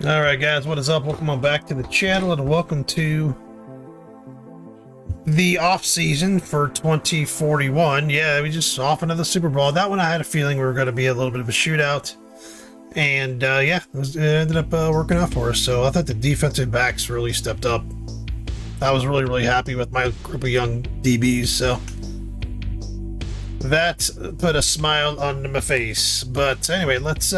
Alright guys, what is up? Welcome on back to the channel and welcome to the off season for 2041. Yeah, we just off into the Super Bowl. That one I had a feeling we were going to be a little bit of a shootout. And yeah, it ended up working out for us. So I thought the defensive backs really stepped up. I was really happy with my group of young DBs. So that put a smile on my face. But anyway, let's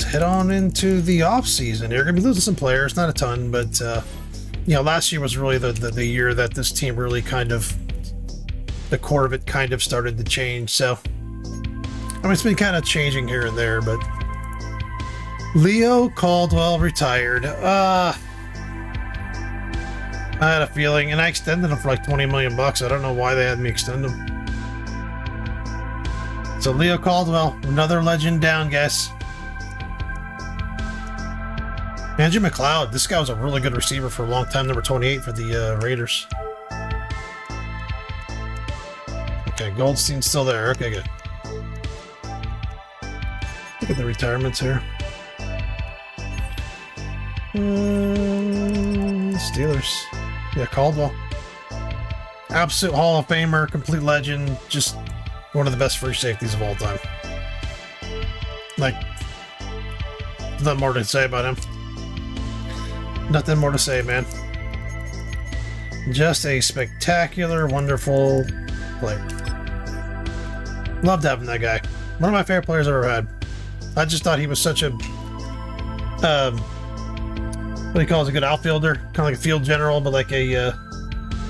head on into the off season. They're going to be losing some players, not a ton, but you know, last year was really the year that this team really kind of, the core of it kind of started to change. So I mean, it's been kind of changing here and there, but Leo Caldwell retired. I had a feeling, and I extended him for like 20 million bucks. I don't know why they had me extend him. So Leo Caldwell, another legend down, guys. Andrew McLeod, this guy was a really good receiver for a long time, number 28 for the Raiders. Okay, Goldstein's still there. Okay, good. Look at the retirements here. Steelers. Yeah, Caldwell. Absolute Hall of Famer, complete legend, just one of the best free safeties of all time. Like, nothing more to say about him. Nothing more to say, man. Just a spectacular, wonderful player. Loved having that guy. One of my favorite players I've ever had. I just thought he was such a, what do you call it, a good outfielder? Kind of like a field general, but like a,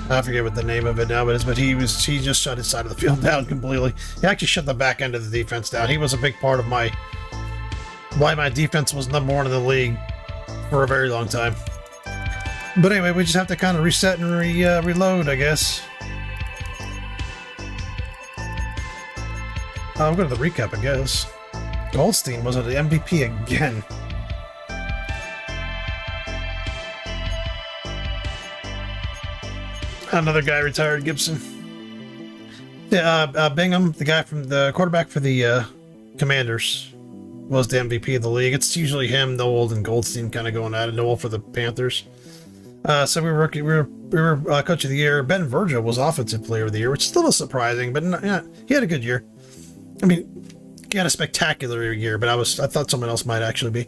I forget what the name of it now is, but he just shut his side of the field down completely. He actually shut the back end of the defense down. He was a big part of why my defense was #1 in the league for a very long time. But anyway, we just have to kind of reset and reload, I guess. I'll go to the recap, I guess. Goldstein was the MVP again. Another guy retired, Gibson. Yeah, Bingham, the guy from the quarterback for the Commanders, was the MVP of the league. It's usually him, Noel, and Goldstein kind of going at it. Noel for the Panthers. So we were coach of the year. Ben Virgil was offensive player of the year, which is a little surprising, but yeah, he had a good year. I mean, he had a spectacular year, but I thought someone else might actually be.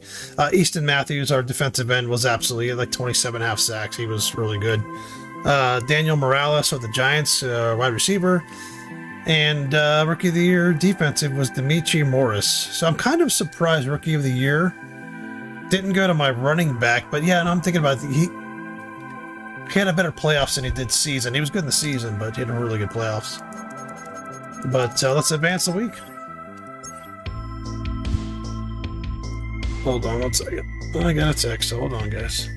Easton Matthews, our defensive end, was absolutely like 27.5 sacks. He was really good. Daniel Morales of the Giants, wide receiver. And Rookie of the Year defensive was Dimitri Morris. So I'm kind of surprised Rookie of the Year didn't go to my running back. But yeah, and I'm thinking about it, he had a better playoffs than he did season. He was good in the season, but he had a really good playoffs. But let's advance the week. Hold on one second. I got a text, so hold on, guys.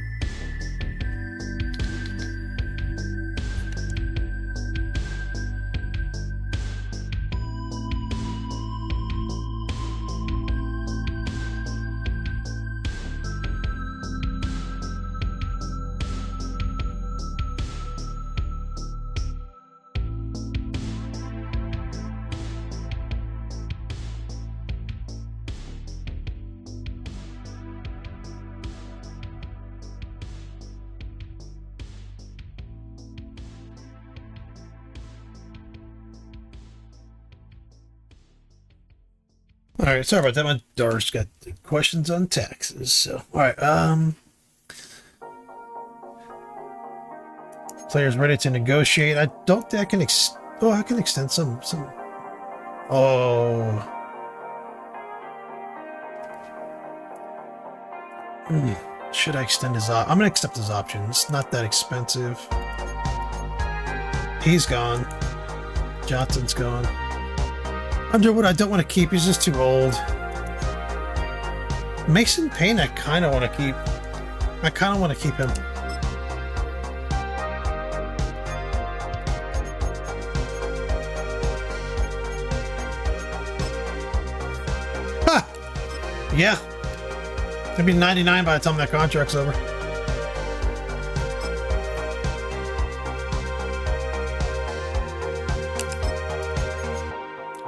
Alright, sorry about that. My daughter's got questions on taxes. So, alright, players ready to negotiate. I don't think I can I can extend some. Oh. Should I extend his I'm gonna accept his option. It's not that expensive. He's gone. Johnson's gone. Underwood, I don't want to keep. He's just too old. Mason Payne, I kind of want to keep. I kind of want to keep him. Ha! Yeah. It'll be 99 by the time that contract's over.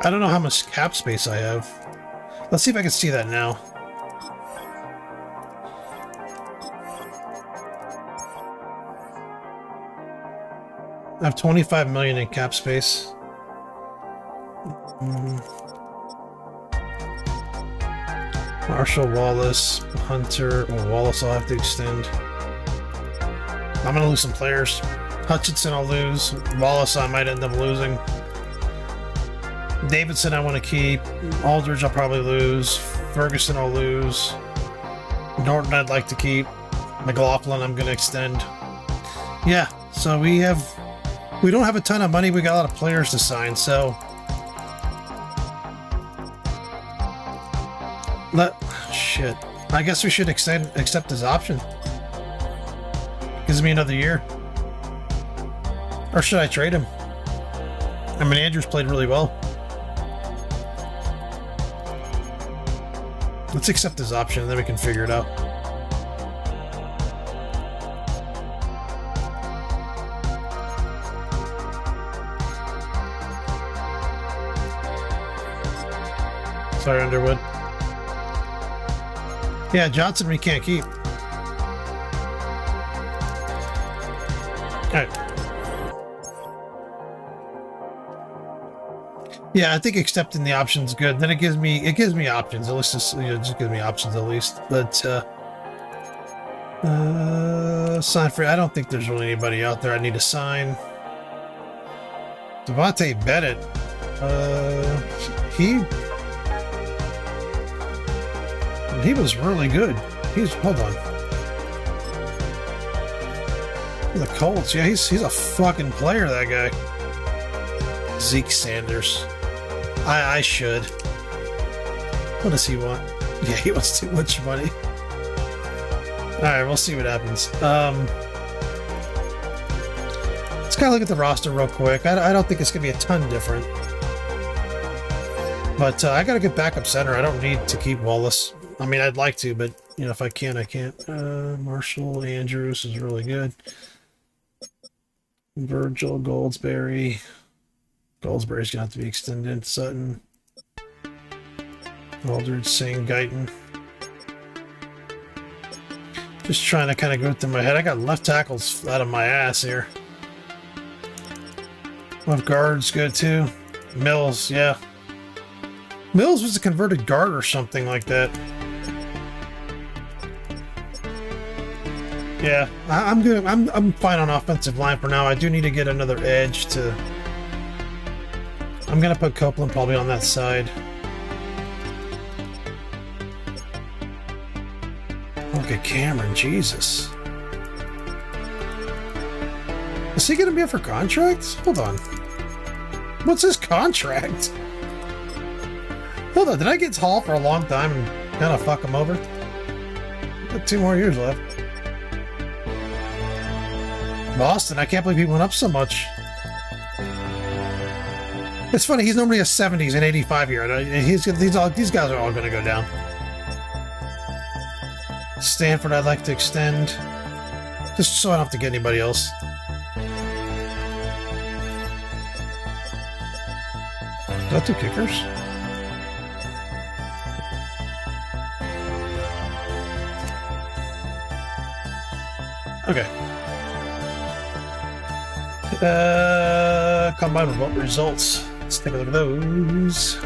I don't know how much cap space I have. Let's see if I can see that now. I have 25 million in cap space. Marshall, Wallace, Hunter. Well, Wallace I'll have to extend. I'm gonna lose some players. Hutchinson I'll lose. Wallace I might end up losing. Davidson I want to keep. Aldridge I'll probably lose. Ferguson I'll lose. Norton I'd like to keep. McLaughlin I'm gonna extend. Yeah, so we don't have a ton of money. We got a lot of players to sign, so shit. I guess we should accept his option. Gives me another year. Or should I trade him? I mean, Andrews played really well. Let's accept his option, and then we can figure it out. Sorry, Underwood. Yeah, Johnson we can't keep. Alright. Yeah, I think accepting the option's good. Then it gives me options. At least just gives me options at least. But sign free. I don't think there's really anybody out there I need to sign. Devontae Bennett. He was really good. Hold on. The Colts, yeah, he's a fucking player, that guy. Zeke Sanders. I should. What does he want? Yeah, he wants too much money. Alright, we'll see what happens. Let's kind of look at the roster real quick. I don't think it's going to be a ton different. But I got a good backup center. I don't need to keep Wallace. I mean, I'd like to, but, you know, if I can, I can't. Marshall Andrews is really good. Virgil, Goldsberry. Goldsberry's going to have to be extended. Sutton. Aldridge, Singh, Guyton. Just trying to kind of go through my head. I got left tackles out of my ass here. Left guard's good too. Mills, yeah. Mills was a converted guard or something like that. Yeah, I'm good. I'm fine on offensive line for now. I do need to get another edge to. I'm gonna put Copeland probably on that side. Look at Cameron, Jesus. Is he gonna be up for contract? Hold on. What's his contract? Hold on, did I get Hall for a long time and kind of fuck him over? Got 2 more years left. Boston, I can't believe he went up so much. It's funny, he's normally a 70s and 85 year. These guys are all going to go down. Stanford, I'd like to extend. Just so I don't have to get anybody else. Is that 2 kickers? Okay. Combine remote results. Let's take a look at those.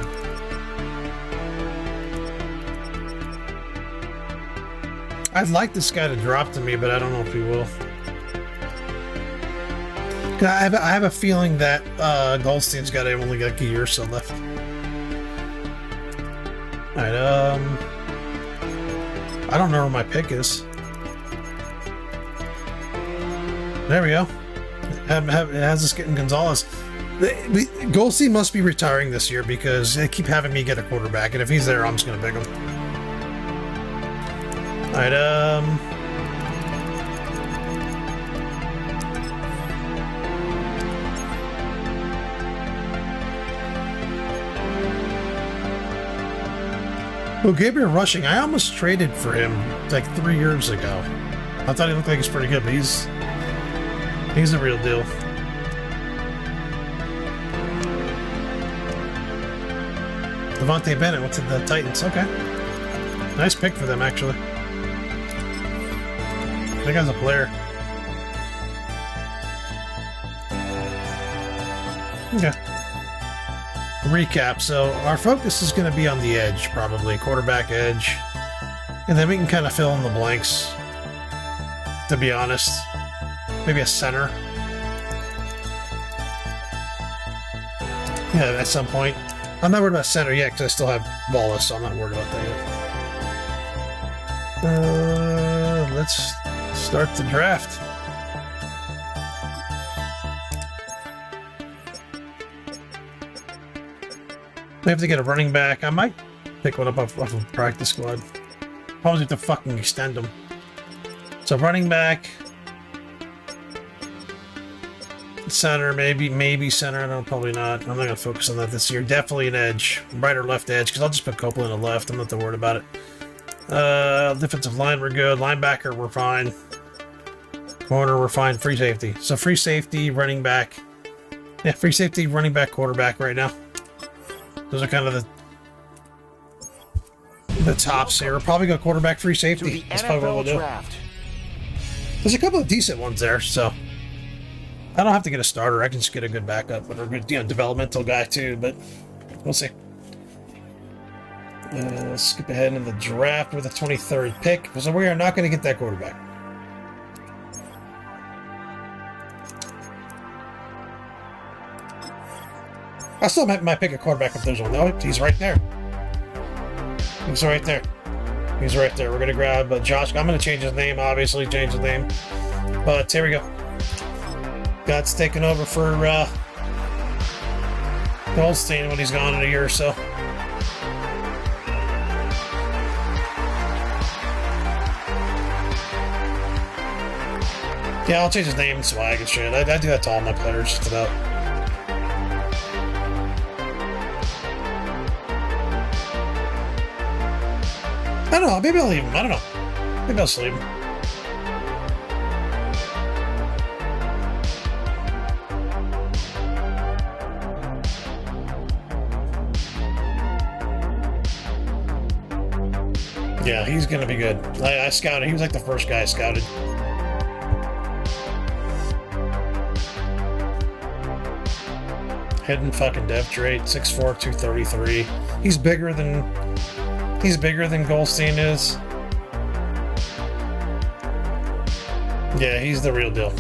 I'd like this guy to drop to me, but I don't know if he will. I have a feeling that Goldstein's got only got a year or so left. Alright, I don't know where my pick is. There we go. It has us getting Gonzalez. Goldstein must be retiring this year because they keep having me get a quarterback, and if he's there, I'm just going to pick him. Alright, well, Gabriel Rushing, I almost traded for him like 3 years ago. I thought he looked like he's pretty good, but he's a real deal. Devontae Bennett went to the Titans. Okay. Nice pick for them, actually. That guy's a player. Okay. Recap. So our focus is going to be on the edge, probably quarterback edge, and then we can kind of fill in the blanks. To be honest, maybe a center. Yeah, at some point. I'm not worried about center yet because I still have Wallace, so I'm not worried about that yet. Let's start the draft. We have to get a running back. I might pick one up off of practice squad. Probably have to fucking extend them. So running back, center, maybe center. I don't know, probably not. I'm not gonna focus on that this year. Definitely an edge, right or left edge, because I'll just put Copeland in the left. I'm not too worried about it. Defensive line, we're good. Linebacker, we're fine. Corner, we're fine. Free safety. So free safety, running back. Yeah, free safety, running back, quarterback right now. Those are kind of the tops here. We'll probably go quarterback, free safety. That's probably what we'll do. There's a couple of decent ones there, so I don't have to get a starter. I can just get a good backup, but a good, developmental guy too. But we'll see. Skip ahead in the draft with a 23rd pick, so we are not going to get that quarterback. I still might pick a quarterback if there's one. No, he's right there. He's right there. He's right there. We're going to grab Josh. I'm going to change his name, obviously. Change his name. But here we go. God's taking over for Goldstein when he's gone in a year or so. Yeah, I'll change his name and swag and shit. I do that to all my players, just about. I don't know. Maybe I'll leave him. I don't know. Maybe I'll just leave him. Yeah, he's going to be good. I scouted. He was like the first guy I scouted. Hidden fucking depth rate, 6'4", 233. He's bigger than Goldstein is. Yeah, he's the real deal.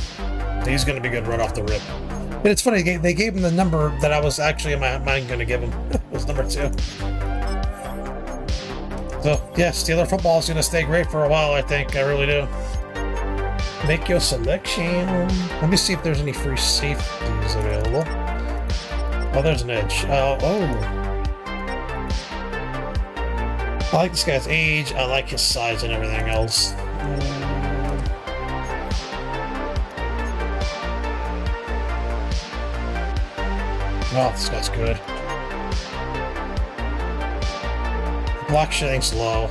He's going to be good right off the rip. But it's funny, they gave him the number that I was actually in my mind going to give him. It was number 2. So, yeah, Steeler football is going to stay great for a while, I think. I really do. Make your selection. Let me see if there's any free safeties available. Oh, there's an edge. I like this guy's age. I like his size and everything else. Oh, this guy's good. Block shedding's low.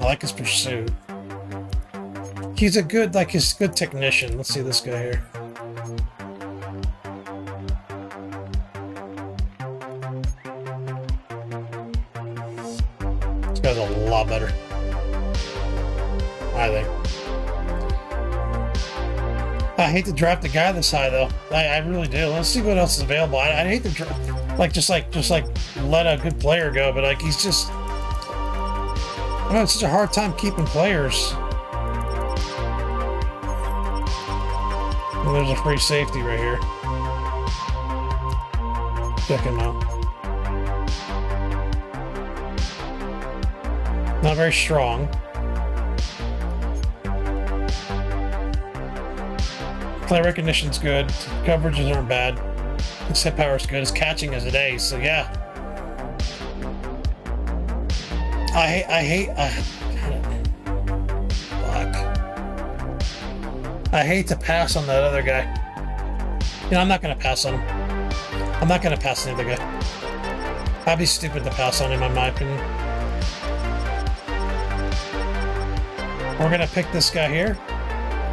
I like his pursuit. He's a good, he's a good technician. Let's see this guy here. This guy's a lot better, I think. I hate to draft a guy this high, though. I really do. Let's see what else is available. I hate to draft, just let a good player go, but he's just, I know it's such a hard time keeping players. And there's a free safety right here. Check him out. Not very strong. Play recognition's good. Coverages aren't bad. His hit power's good. His catching is an ace. So yeah. I hate to pass on that other guy. I'm not gonna pass on him. I'm not gonna pass on the other guy. I'd be stupid to pass on him, in my opinion. We're gonna pick this guy here,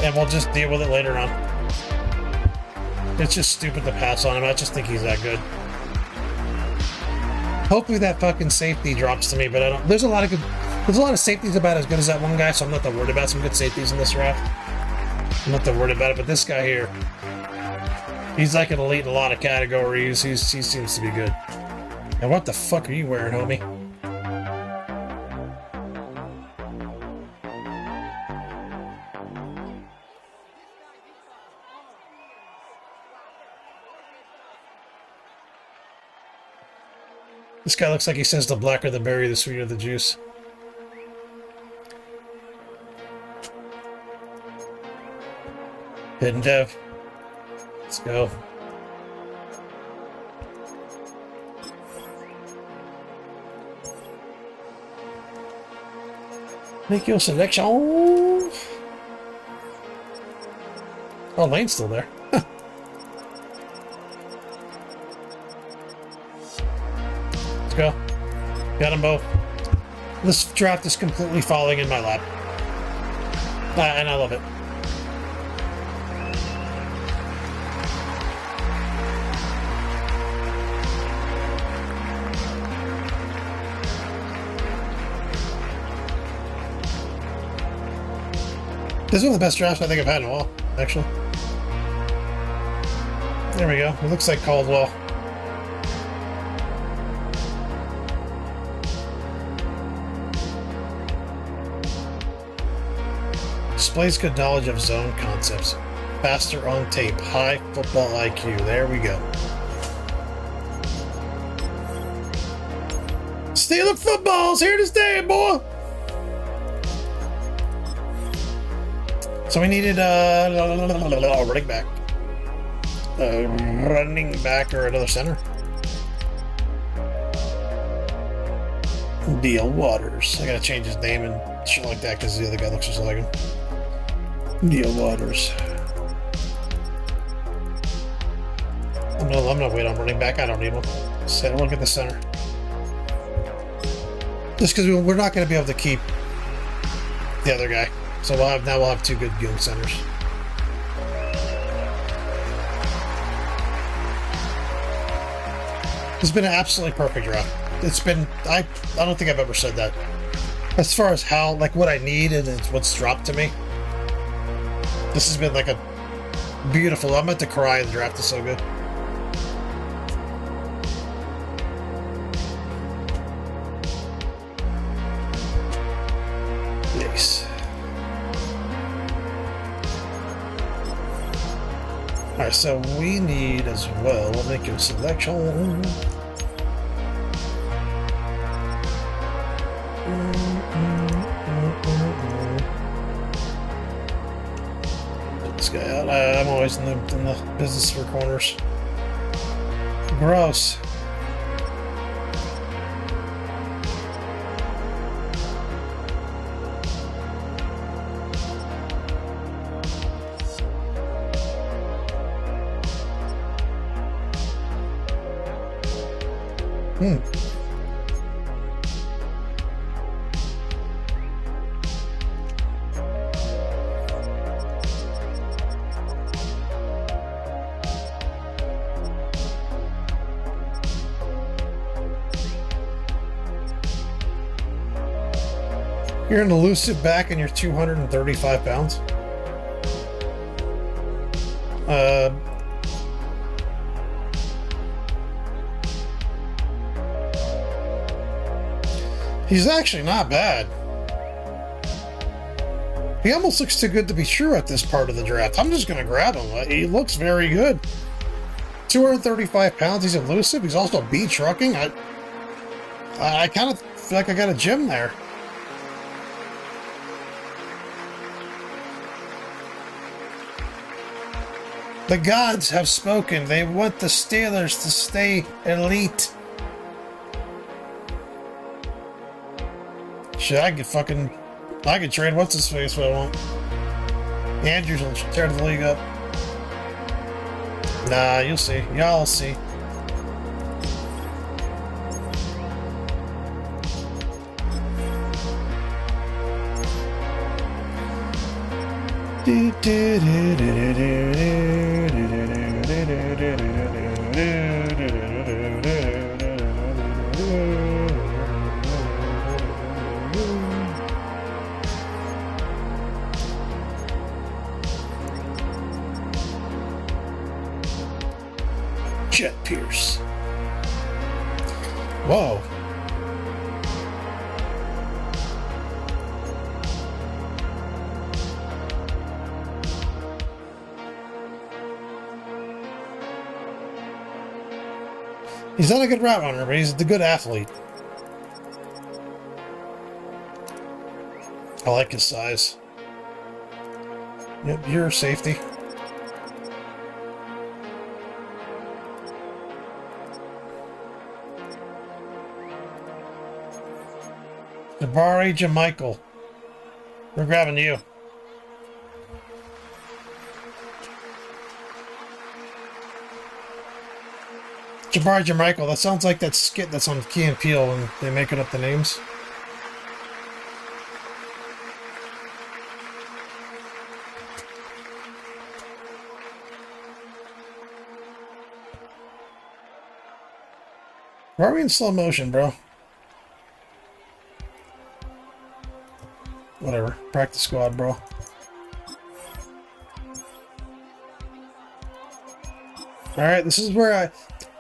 and we'll just deal with it later on. It's just stupid to pass on him. I just think he's that good. Hopefully that fucking safety drops to me, but I don't. There's a lot of safeties about as good as that one guy, so I'm not that worried about some good safeties in this draft. I'm not that worried about it, but this guy here, He's like an elite in a lot of categories. He seems to be good. And what the fuck are you wearing, homie? This guy looks like he says the blacker the berry, the sweeter the juice. Hidden Dev. Let's go. Make your selection. Oh, Lane's still there. Let's go. Got them both. This draft is completely falling in my lap. And I love it. This is one of the best drafts I think I've had in a while, actually. There we go. It looks like Caldwell. Displays good knowledge of zone concepts. Faster on tape. High football IQ. There we go. Stealing footballs here to stay, boy! So we needed a running back. Running back or another center. Deal Waters. I gotta change his name and shit like that because the other guy looks just like him. Deal Waters. I'm not waiting on running back. I don't need one. So look at the center. Just because we're not going to be able to keep the other guy. So we'll have two good young centers. It's been an absolutely perfect draft. It's been I don't think I've ever said that. As far as how what I need and what's dropped to me. This has been like a beautiful. I'm about to cry. The draft is so good. Nice. Alright, so we need as well, we'll make a selection. Get this guy out. I'm always in the business for corners. Gross. You're an elusive back and you're 235 pounds. He's actually not bad. He almost looks too good to be true at this part of the draft. I'm just going to grab him. He looks very good. 235 pounds. He's elusive. He's also B trucking. I kind of feel like I got a gym there. The gods have spoken. They want the Steelers to stay elite. Shit, I could trade what's his face if I want. Andrews will tear the league up. Nah, you'll see. Y'all see. Chet Pierce. Whoa. He's not a good route runner, but he's a good athlete. I like his size. Yep, you're safety. Jabari Jamichael. We're grabbing you. Jabari Jamichael. That sounds like that skit that's on Key and Peele when they making up the names. Why are we in slow motion, bro? Whatever. Practice squad, bro. Alright, this is where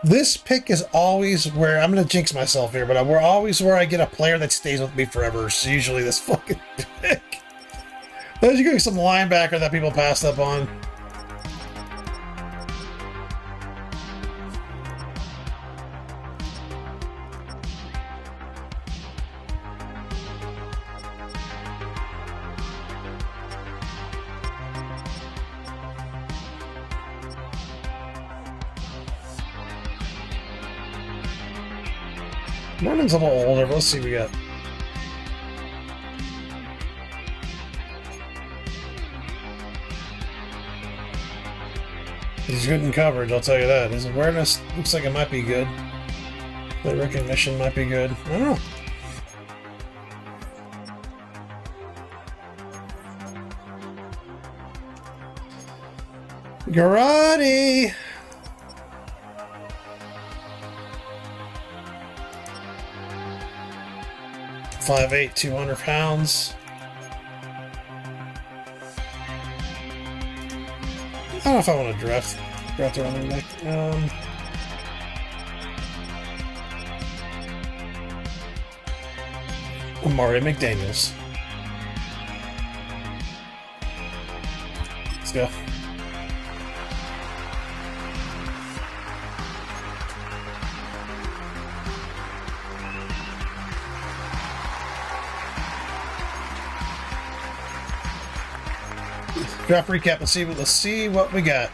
this pick is always where... I'm going to jinx myself here, but we're always where I get a player that stays with me forever. It's usually this fucking pick. There's going to be some linebacker that people passed up on. Mormon's a little older, but let's see what we got. He's good in coverage, I'll tell you that. His awareness looks like it might be good. Play recognition might be good. I don't know. Garati! .58", 200 pounds. I don't know if I want to draft the running back. Amari McDaniels. Let's go. Draft recap and let's see what we got.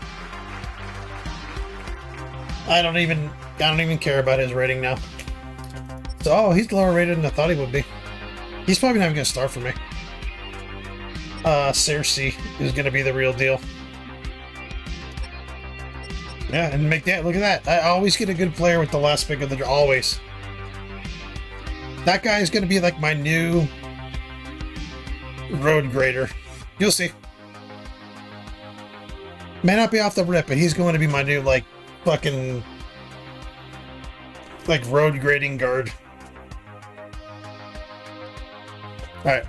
I don't even care about his rating now. So, oh, he's lower rated than I thought he would be. He's probably not even gonna start for me. Cersei is gonna be the real deal. Yeah, and make that look at that. I always get a good player with the last pick of the draft. Always. That guy is gonna be like my new road grader. You'll see. May not be off the rip, but he's going to be my new, like, fucking, like, road grading guard. Alright.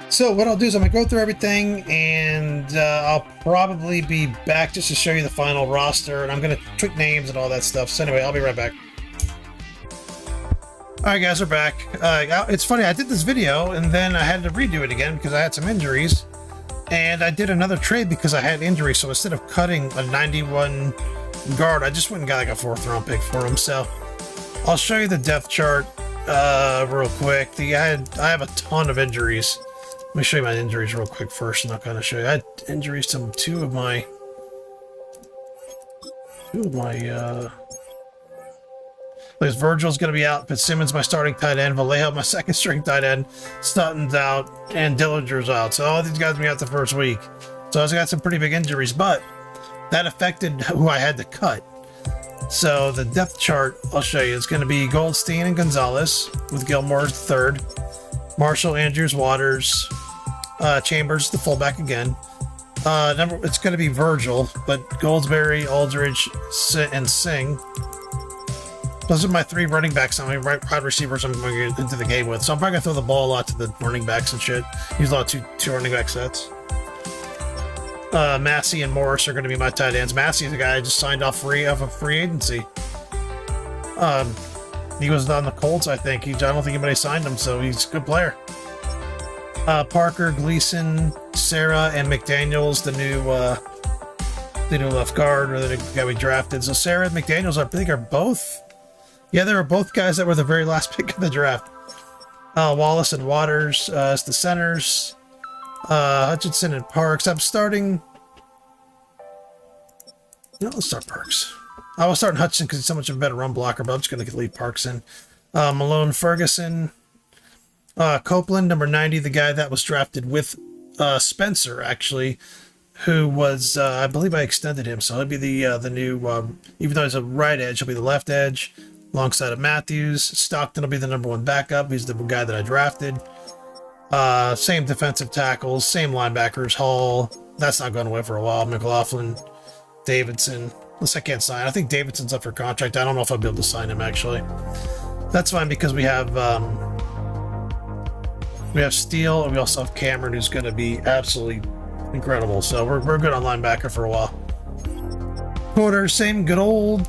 So, what I'll do is I'm going to go through everything, and I'll probably be back just to show you the final roster, and I'm going to tweak names and all that stuff. So, anyway, I'll be right back. Alright, guys, we're back. It's funny, I did this video, and then I had to redo it again because I had some injuries. And I did another trade because I had injury, so instead of cutting a 91 guard, I just went and got like a 4th round pick for him. So I'll show you the depth chart real quick. I have a ton of injuries. Let me show you my injuries real quick first, and I'll kind of show you. I had injuries to two of my Like Virgil's going to be out, Fitzsimmons my starting tight end, Vallejo my second string tight end, Sutton's out, and Dillinger's out. So all these guys will be out the first week. So I got some pretty big injuries, but that affected who I had to cut. So the depth chart, I'll show you, it's going to be Goldstein and Gonzalez with Gilmore third, Marshall, Andrews, Waters, Chambers, the fullback again. It's going to be Virgil, but Goldsberry, Aldridge, and Singh. Those are my 3 running backs and my wide receivers I'm going to get into the game with. So I'm probably going to throw the ball a lot to the running backs and shit. Use a lot of two running back sets. Massey and Morris are going to be my tight ends. Massey is the guy I just signed off of a free agency. He was on the Colts, I think. I don't think anybody signed him, so he's a good player. Parker, Gleason, Sarah, and McDaniels, the new left guard, or the guy we drafted. So Sarah and McDaniels, I think, are both. Yeah, they were both guys that were the very last pick of the draft. Wallace and Waters as the centers. Hutchinson and Parks. I'm starting. No, let's start Parks. I was starting Hutchinson because he's so much of a better run blocker, but I'm just going to leave Parks in. Malone, Ferguson, Copeland, number 90, the guy that was drafted with Spencer, actually, who was, I believe I extended him, so he'll be the new, even though he's a right edge, he'll be the left edge, alongside of Matthews. Stockton will be the number 1 backup. He's the guy that I drafted. Same defensive tackles, same linebackers. Hall, that's not going away for a while. McLaughlin, Davidson. Unless I can't sign. I think Davidson's up for contract. I don't know if I'll be able to sign him, actually. That's fine because we have Steele, and we also have Cameron, who's going to be absolutely incredible. So we're good on linebacker for a while. Corners, same good old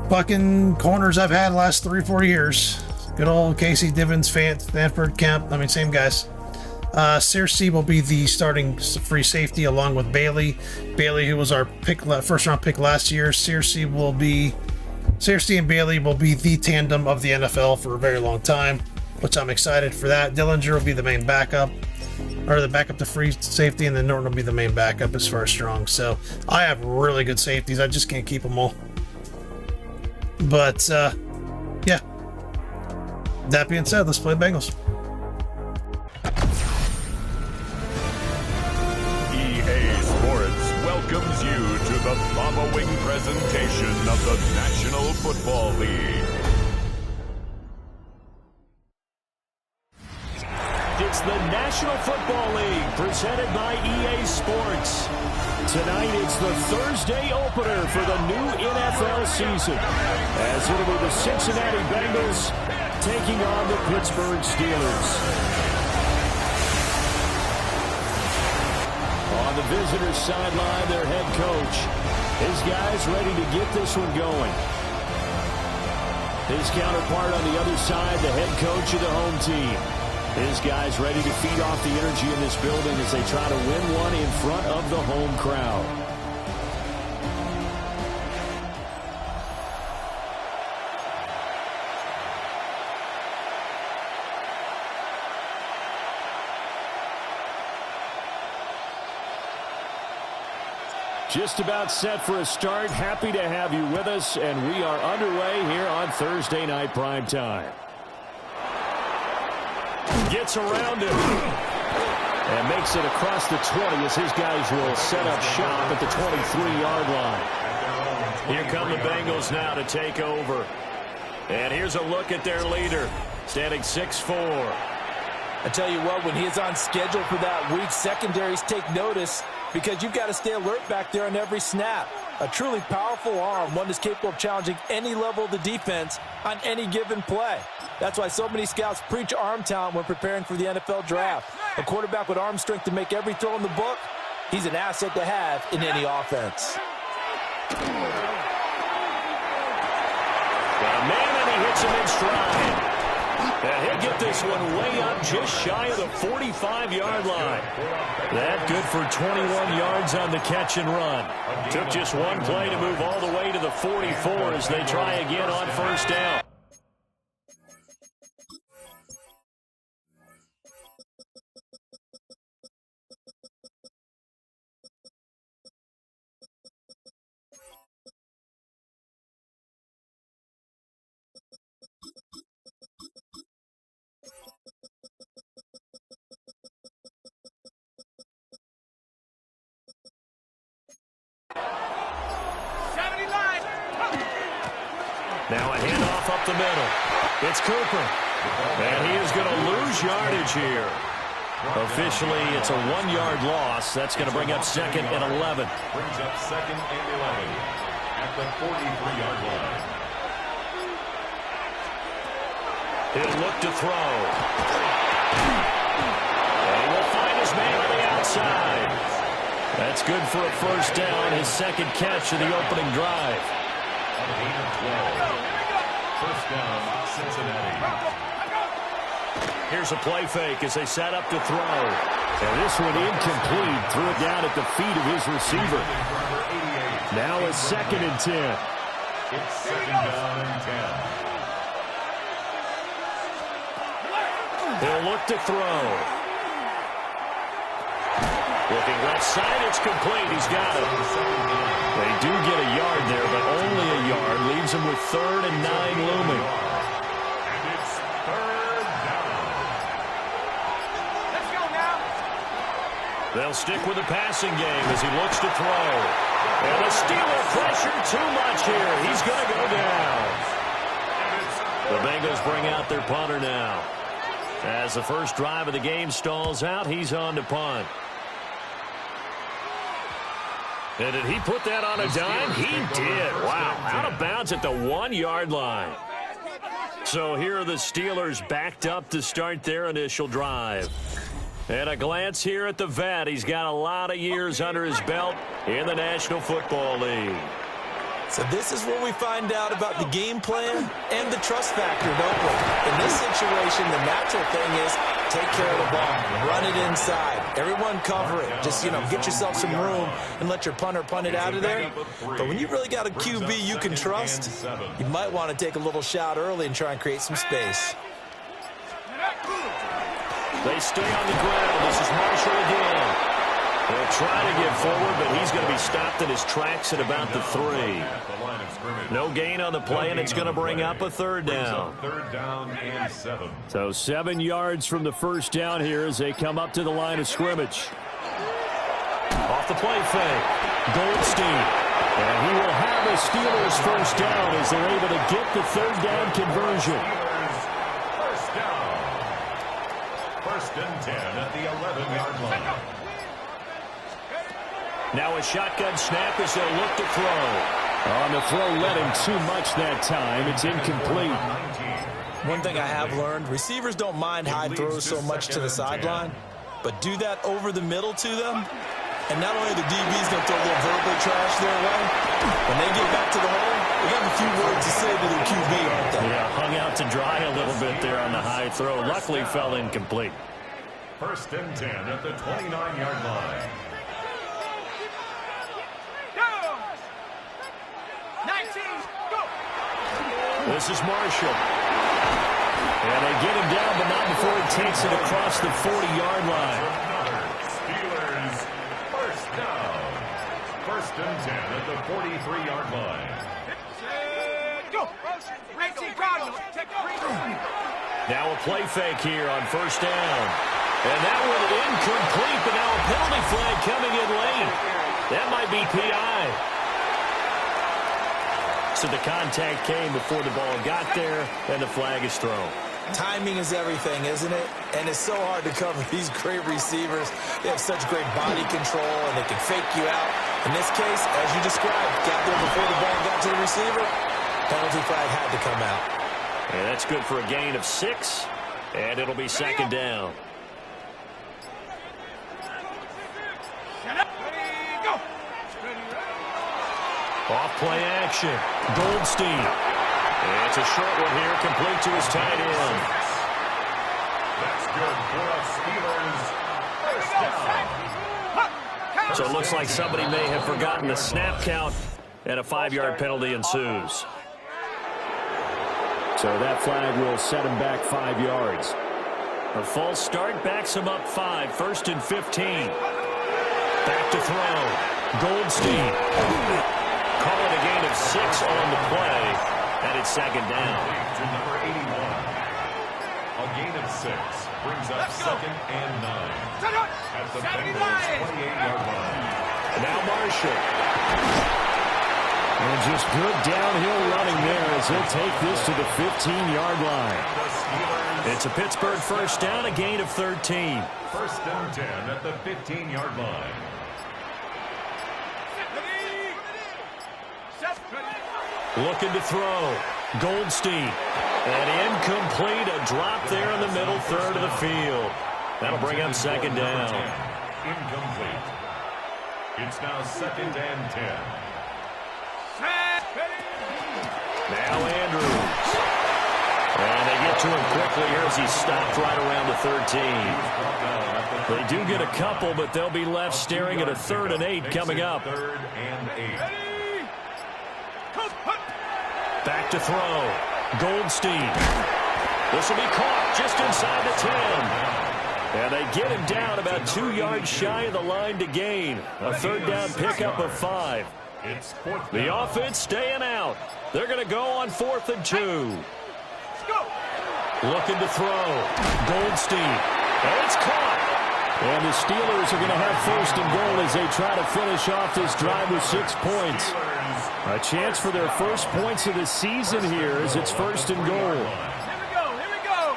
fucking corners I've had the last 3-4 years. Good old Casey, Divins, Stanford, Kemp. I mean, same guys. Searcy will be the starting free safety along with Bailey. Bailey, who was our first round pick last year. Searcy and Bailey will be the tandem of the NFL for a very long time, which I'm excited for that. Dillinger will be the main backup, or the backup to free safety, and then Norton will be the main backup as far as strong. So I have really good safeties. I just can't keep them all. But, yeah. That being said, let's play Bengals. Welcomes you to the following presentation of the National Football League. It's the National Football League presented by EA Sports. Tonight it's the Thursday opener for the new NFL season, as it'll be the Cincinnati Bengals taking on the Pittsburgh Steelers. On the visitor's sideline, their head coach. His guys ready to get this one going. His counterpart on the other side, the head coach of the home team. His guys ready to feed off the energy in this building as they try to win one in front of the home crowd. Just about set for a start. Happy to have you with us, and we are underway here on Thursday Night Primetime. Gets around him and makes it across the 20 as his guys will set up shop at the 23-yard line. Here come the Bengals now to take over. And here's a look at their leader, standing 6'4". I tell you what, when he is on schedule for that week, secondaries take notice because you've got to stay alert back there on every snap. A truly powerful arm, one that's capable of challenging any level of the defense on any given play. That's why so many scouts preach arm talent when preparing for the NFL draft. A quarterback with arm strength to make every throw in the book, he's an asset to have in any offense. Got a man, and he hits him in stride. And he'll get this one way up just shy of the 45-yard line. That good for 21 yards on the catch and run. Took just one play to move all the way to the 44 as they try again on first down. Now a handoff up the middle. It's Cooper. And he is going to lose yardage here. Officially, it's a 1-yard loss. That's going to bring up 2nd and 11. Brings up 2nd and 11 at the 43-yard line. He'll look to throw. And he will find his man on the outside. That's good for a first down, his second catch of the opening drive. First down, Cincinnati. Here's a play fake as they set up to throw. And this one incomplete. Threw it down at the feet of his receiver. Now a 2nd and 10. It's 2nd down and 10. They'll look to throw. Looking left side, it's complete. He's got it. They do get a yard there, but only a yard. Leaves him with 3rd and 9 looming. And it's 3rd down. Let's go now. They'll stick with the passing game as he looks to throw. And the Steeler pressure too much here. He's going to go down. The Bengals bring out their punter now. As the first drive of the game stalls out, he's on to punt. And did he put that on a dime? He did. Wow. Out of bounds at the 1-yard line. So here are the Steelers backed up to start their initial drive. And a glance here at the vet. He's got a lot of years under his belt in the National Football League. So this is where we find out about the game plan and the trust factor, don't we? In this situation, the natural thing is take care of the ball, run it inside. Everyone cover it. Just, get yourself some room and let your punter punt it out of there. But when you really got a QB you can trust, you might want to take a little shot early and try and create some space. They stay on the ground. This is Marshall again. He'll try to get forward, but he's going to be stopped in his tracks at about the 3. No gain on the play, and it's going to bring up a 3rd down. 3rd down and 7. So 7 yards from the first down here as they come up to the line of scrimmage. Off the play fake, Goldstein. And he will have a Steelers first down as they're able to get the 3rd down conversion. First down. 1st and 10 at the 11-yard line. Now a shotgun snap as they'll look to throw. On the throw, let him too much that time. It's incomplete. One thing I have learned, receivers don't mind high throws so much to the sideline, but do that over the middle to them, and not only the DB's going to throw a little verbal trash their way, when they get back to the hole, they got a few words to say to their QB, aren't they? Yeah, hung out to dry a little bit there on the high throw. Luckily fell incomplete. 1st and 10 at the 29-yard line. 19, go! This is Marshall. And they get him down, but not before he takes it across the 40-yard line. Steelers, first down. 1st and 10 at the 43-yard line. Go! 19, Cardinals, take Now a play fake here on first down. And that one incomplete, but now a penalty flag coming in late. That might be PI. So the contact came before the ball got there, and the flag is thrown. Timing is everything, isn't it? And it's so hard to cover these great receivers. They have such great body control, and they can fake you out. In this case, as you described, got there before the ball got to the receiver. Penalty flag had to come out. And that's good for a gain of 6, and it'll be 2nd down. Off play action. Goldstein. It's a short one here, complete to his tight end. That's good for a Steelers first down. So it looks like somebody may have forgotten the snap count, and a 5-yard penalty ensues. So that flag will set him back 5 yards. A false start backs him up 5, 1st and 15. Back to throw. Goldstein. Call it a gain of 6 on the play, and it's 2nd down. To number 81. A gain of 6 brings up 2nd and 9 at the Bengals 28-yard line. Now Marshall. And just good downhill running there as he'll take this to the 15-yard line. It's a Pittsburgh first down, a gain of 13. 1st and 10 at the 15-yard line. Looking to throw. Goldstein. And incomplete. A drop there in the middle third of the field. That'll bring up 2nd down. Incomplete. It's now 2nd and 10. Now Andrews. And they get to him quickly here as he's stopped right around the 13. They do get a couple, but they'll be left staring at a 3rd and 8 coming up. 3rd and 8. Back to throw. Goldstein. This will be caught just inside the 10. And they get him down about 2 yards shy of the line to gain. A 3rd down pickup of 5. It's 4th The down. offense staying out. They're going to go on 4th and 2. Looking to throw. Goldstein. And it's caught. And the Steelers are going to have 1st and goal as they try to finish off this drive with 6 points. A chance for their first points of the season here as it's 1st and goal. Here we go.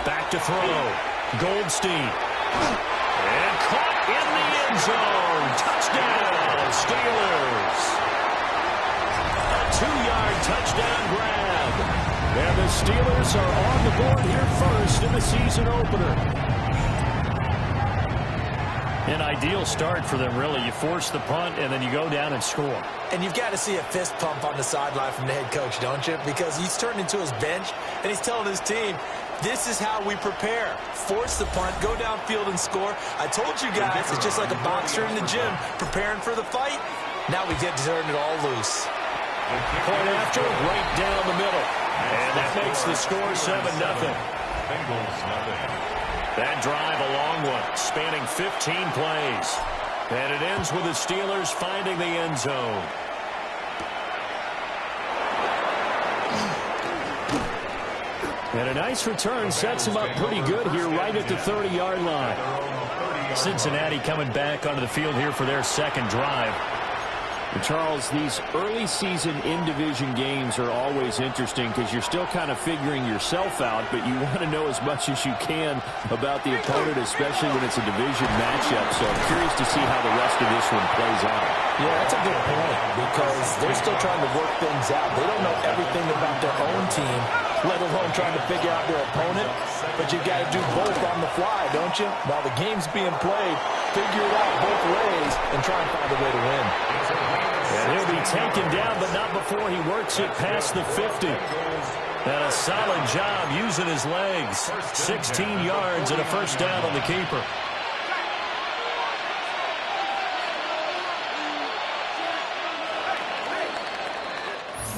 Back to throw. Goldstein. And caught in the end zone. Touchdown, Steelers. A 2-yard touchdown grab. And the Steelers are on the board here first in the season opener. An ideal start for them, really. You force the punt, and then you go down and score. And you've got to see a fist pump on the sideline from the head coach, don't you? Because he's turning to his bench, and he's telling his team, this is how we prepare. Force the punt, go downfield and score. I told you guys, it's just like a boxer in the gym preparing for the fight. Now we get to turn it all loose. Point after, right down the middle. And that makes the score 7-0. Bengals nothing. That drive a long one, spanning 15 plays. And it ends with the Steelers finding the end zone. And a nice return sets them up pretty good here right at the 30-yard line. Cincinnati coming back onto the field here for their second drive. And Charles, these early season in-division games are always interesting because you're still kind of figuring yourself out, but you want to know as much as you can about the opponent, especially when it's a division matchup. So I'm curious to see how the rest of this one plays out. Yeah, that's a good point because they're still trying to work things out. They don't know everything about their own team, let alone trying to figure out their opponent. But you got to do both on the fly, don't you? While the game's being played, figure it out both ways and try and find a way to win. And he'll be taken down, but not before he works it past the 50. And a solid job using his legs. 16 yards and a 1st down on the keeper.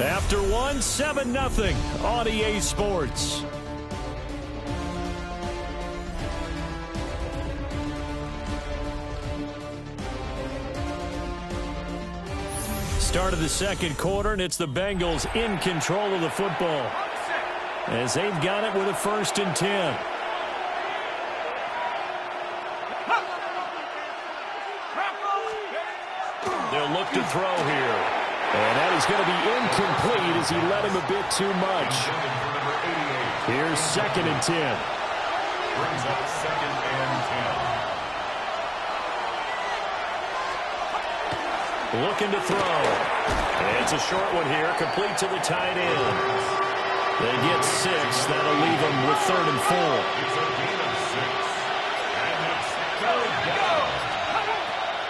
After one, 7-0 on EA Sports. Start of the second quarter, and it's the Bengals in control of the football as they've got it with a 1st and 10. They'll look to throw here. And that is going to be incomplete as he led him a bit too much. Here's 2nd and 10. Brings up 2nd and 10. Looking to throw. It's a short one here, complete to the tight end. They get 6. That'll leave them with 3rd and 4. It's a gain of 6. And it's 3rd down.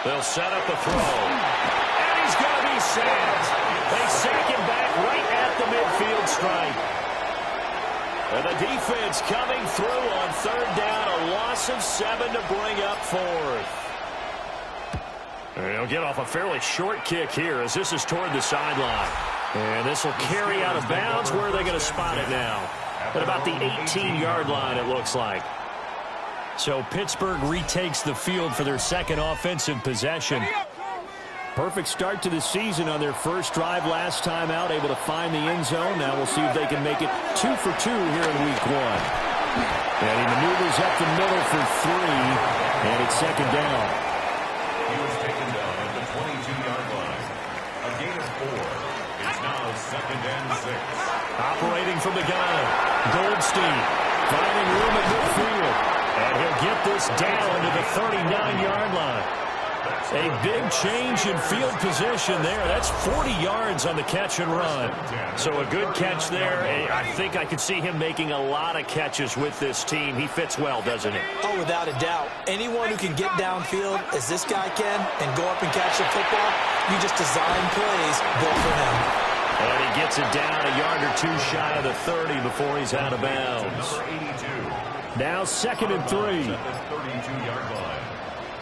They'll set up a throw. And he's going to be sacked. They sack him back right at the midfield stripe. And the defense coming through on 3rd down. A loss of 7 to bring up 4th. They'll get off a fairly short kick here as this is toward the sideline. And this will carry out of bounds. Where are they going to spot it now? At about the 18-yard line, it looks like. So Pittsburgh retakes the field for their second offensive possession. Perfect start to the season on their first drive last time out, able to find the end zone. Now we'll see if they can make it 2 for 2 here in week 1. And he maneuvers up the middle for 3, and it's 2nd down. He was taken down at the 22-yard line. A gain of 4. It's now 2nd and 6. Operating from the gun, Goldstein finding room at midfield. And he'll get this down to the 39-yard line. A big change in field position there. That's 40 yards on the catch and run. So a good catch there. I think I could see him making a lot of catches with this team. He fits well, doesn't he? Oh, without a doubt. Anyone who can get downfield, as this guy can, and go up and catch the football, you just design plays built for him. And he gets it down a yard or two shy of the 30 before he's out of bounds. Now 2nd and 3. 32-yard line.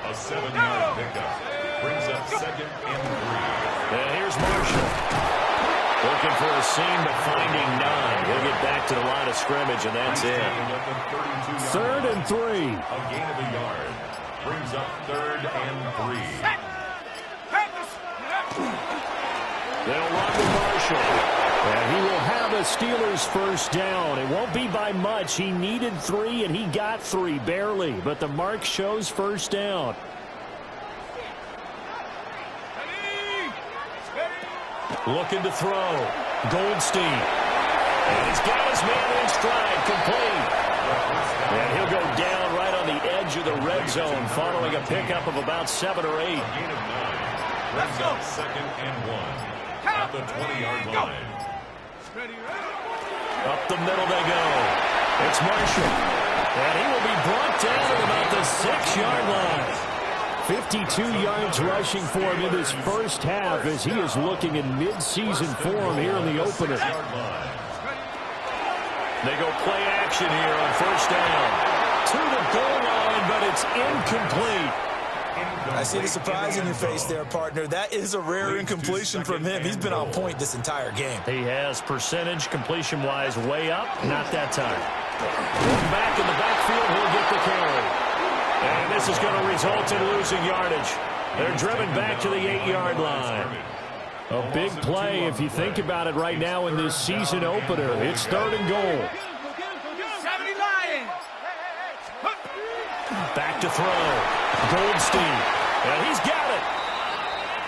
A 7-yard pickup brings up 2nd and 3. And here's Marshall. Looking for a seam, but finding none. He'll get back to the line of scrimmage, and that's it. 3rd and 3. A gain of a yard brings up 3rd and 3. They'll run with Marshall. And he will have a Steelers first down. It won't be by much. He needed 3, and he got 3, barely. But the mark shows first down. Looking to throw. Goldstein. And he's got his man in stride, complete. And he'll go down right on the edge of the red zone following a pickup of about 7 or 8. Gain of 9 brings up 2nd and 1 at the 20-yard line. Up the middle they go. It's Marshall. And he will be brought down at about the 6-yard line. 52 yards rushing for him in his first half as he is looking in mid-season form here in the opener. They go play action here on first down. To the goal line, but it's incomplete. I see the surprise in your face there, partner. That is a rare incompletion from him. He's been on point this entire game. He has percentage completion-wise way up. Not that time. Back in the backfield, he'll get the carry. And this is going to result in losing yardage. They're driven back to the 8-yard line. A big play if you think about it right now in this season opener. It's 3rd and goal. Back to throw. Goldstein. And he's got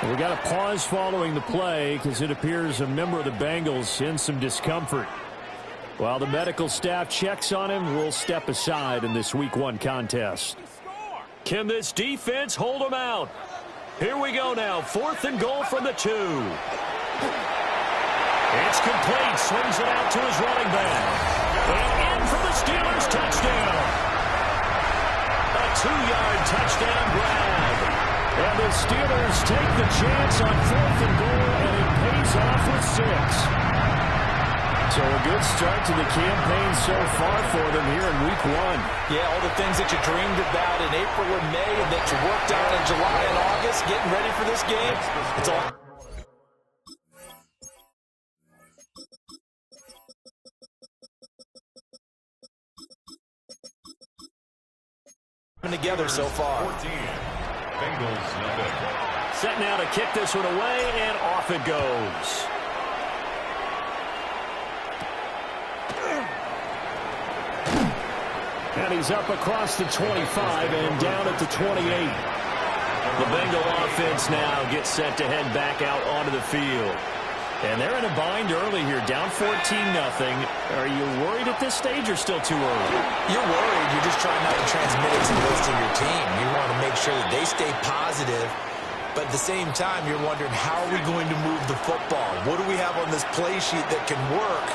it. We got a pause following the play because it appears a member of the Bengals in some discomfort. While the medical staff checks on him, we'll step aside in this Week 1 contest. Can this defense hold him out? Here we go now. 4th and goal from the 2. It's complete. Swings it out to his running back. And in for the Steelers touchdown. A 2-yard touchdown grab. And the Steelers take the chance on 4th and goal, and it pays off with 6. So a good start to the campaign so far for them here in Week 1. Yeah, all the things that you dreamed about in April and May and that you worked on in July and August, getting ready for this game, it's all together so far. 14. Bengals nothing. Set now to kick this one away, and off it goes. And he's up across the 25 and down at the 28. The Bengal offense now gets set to head back out onto the field. And they're in a bind early here, down 14-0. Are you worried at this stage or still too early? You're worried. You're just trying not to transmit it to the rest of your team. You want to make sure that they stay positive. But at the same time, you're wondering, how are we going to move the football? What do we have on this play sheet that can work?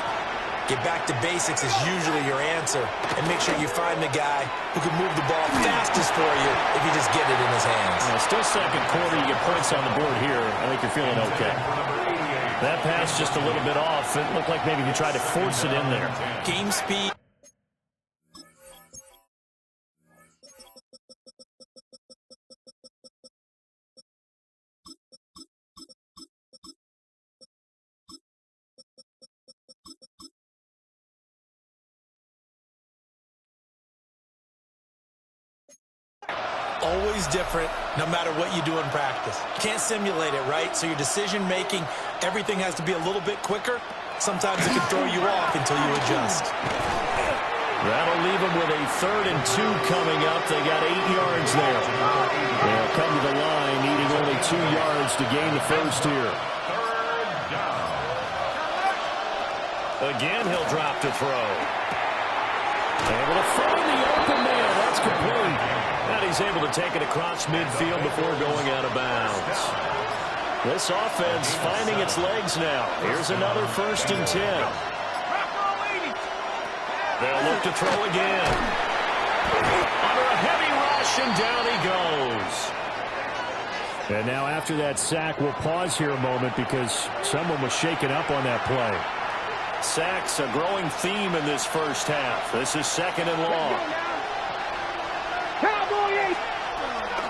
Get back to basics is usually your answer. And make sure you find the guy who can move the ball fastest for you if you just get it in his hands. Still second quarter, you get points on the board here. I think you're feeling okay. That pass just a little bit off. It looked like maybe he tried to force it in there. Game speed. Always different, no matter what you do in practice. Can't simulate it, right? So your decision-making, everything has to be a little bit quicker. Sometimes it can throw you off until you adjust. That'll leave them with a 3rd and 2 coming up. They got 8 yards there. They'll come to the line, needing only 2 yards to gain the first here. 3rd down. Again, he'll drop to throw. Able to find the open man. That's complete. And he's able to take it across midfield before going out of bounds. This offense finding its legs now. Here's another 1st and 10. They'll look to throw again. Under a heavy rush, and down he goes. And now after that sack, we'll pause here a moment because someone was shaken up on that play. Sacks a growing theme in this first half. This is 2nd and long.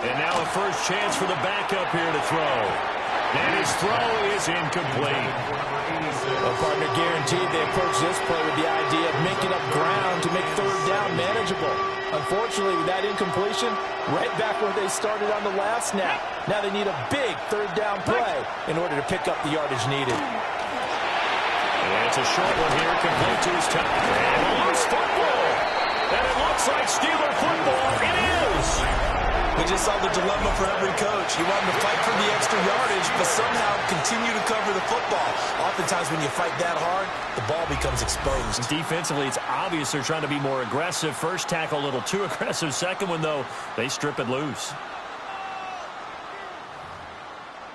And now a first chance for the backup here to throw. And his throw is incomplete. Well, partner, guaranteed they approach this play with the idea of making up ground to make 3rd down manageable. Unfortunately, with that incompletion, right back where they started on the last snap. Now they need a big 3rd down play in order to pick up the yardage needed. And it's a short one here, complete to his top. And a loose football. And it looks like Steeler football. It is. We just saw the dilemma for every coach. You want them to fight for the extra yardage, but somehow continue to cover the football. Oftentimes when you fight that hard, the ball becomes exposed. Defensively, it's obvious they're trying to be more aggressive. First tackle a little too aggressive. Second one, though, they strip it loose.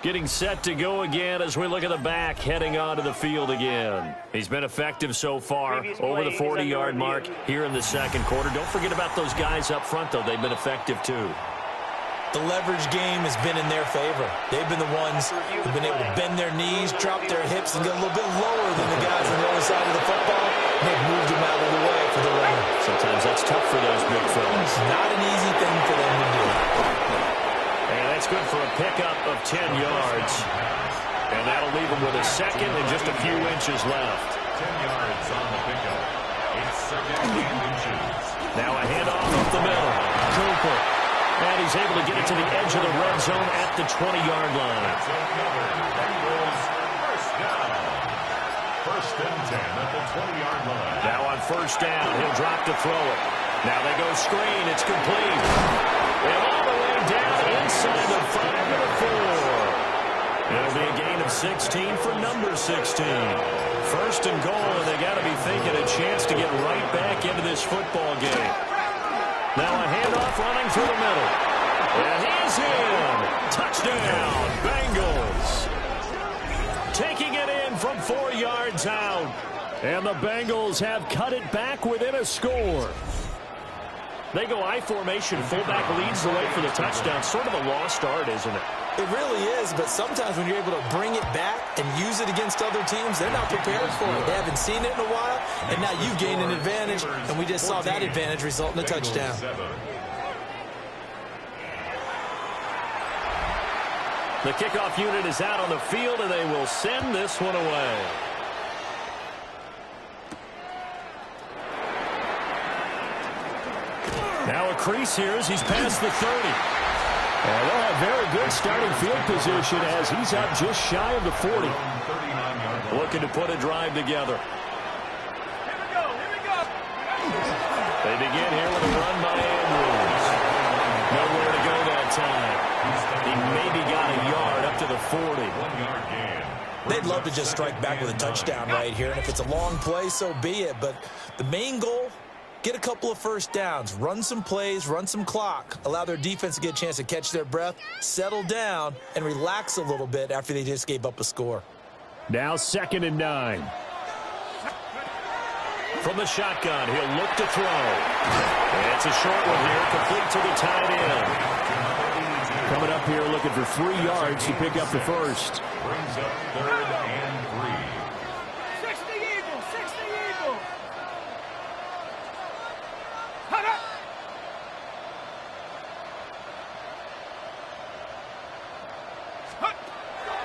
Getting set to go again as we look at the back, heading onto the field again. He's been effective so far, over the 40-yard mark here in the 2nd quarter. Don't forget about those guys up front, though. They've been effective, too. The leverage game has been in their favor. They've been the ones who've been able to bend their knees, drop their hips, and get a little bit lower than the guys on the other side of the football. They've moved them out of the way for the runner. Sometimes that's tough for those big fellas. Not an easy thing for them to do. And that's good for a pickup of 10 yards. And that'll leave them with a 2nd and just a few inches left. 10 yards on the pickup. It's 2nd and inches. Now a handoff up the middle. Cooper. And he's able to get it to the edge of the red zone at the 20-yard line. Bengals first down. 1st and 10 at the 20-yard line. Now on 1st down, he'll drop to throw it. Now they go screen. It's complete. And all the way down inside the 5 to the 4. It'll be a gain of 16 for number 16. 1st and goal, and they got to be thinking a chance to get right back into this football game. Now a handoff running through the middle. And he's in. Touchdown, Bengals. Taking it in from 4 yards out. And the Bengals have cut it back within a score. They go I formation. Fullback leads the way for the touchdown. Sort of a lost art, isn't it? It really is, but sometimes when you're able to bring it back and use it against other teams, they're not prepared for it. They haven't seen it in a while, and now you've gained an advantage, and we just saw that advantage result in a touchdown. The kickoff unit is out on the field, and they will send this one away. Now a crease here as he's past the 30. And they'll have very good starting field position as he's out just shy of the 40. Looking to put a drive together. Here we go, here we go. They begin here with a run by Andrews. Nowhere to go that time. He maybe got a yard up to the 40. 1-yard gain. They'd love to just strike back with a touchdown right here, and if it's a long play, so be it. But the main goal, get a couple of first downs, run some plays, run some clock, allow their defense to get a chance to catch their breath, settle down, and relax a little bit after they just gave up a score. Now 2nd and 9. From the shotgun, he'll look to throw. And it's a short one here, complete to the tight end. Coming up here looking for 3 yards to pick up the first. Brings up 3rd and 3. 60 Eagles, 60 Eagles. Hut up.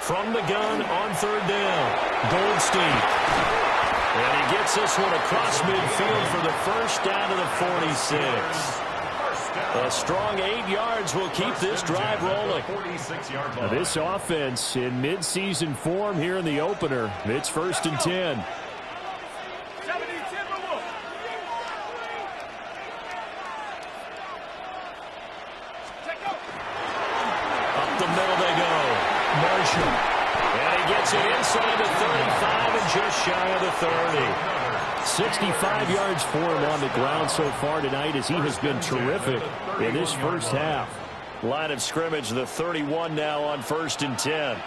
From the gun on 3rd down, Goldstein. And he gets this one across midfield for the first down to the 46. A strong 8 yards will keep this drive rolling. 46-yard Now line. this offense in midseason form here in the opener. It's 1st and 10. 70 Timberwolves. Check out. Up the middle they go. Marshall. And he gets it inside the 35 and just shy of the 30. 65 yards for him on the ground so far tonight as he has been terrific in this first half. Line of scrimmage, the 31 now on 1st and 10.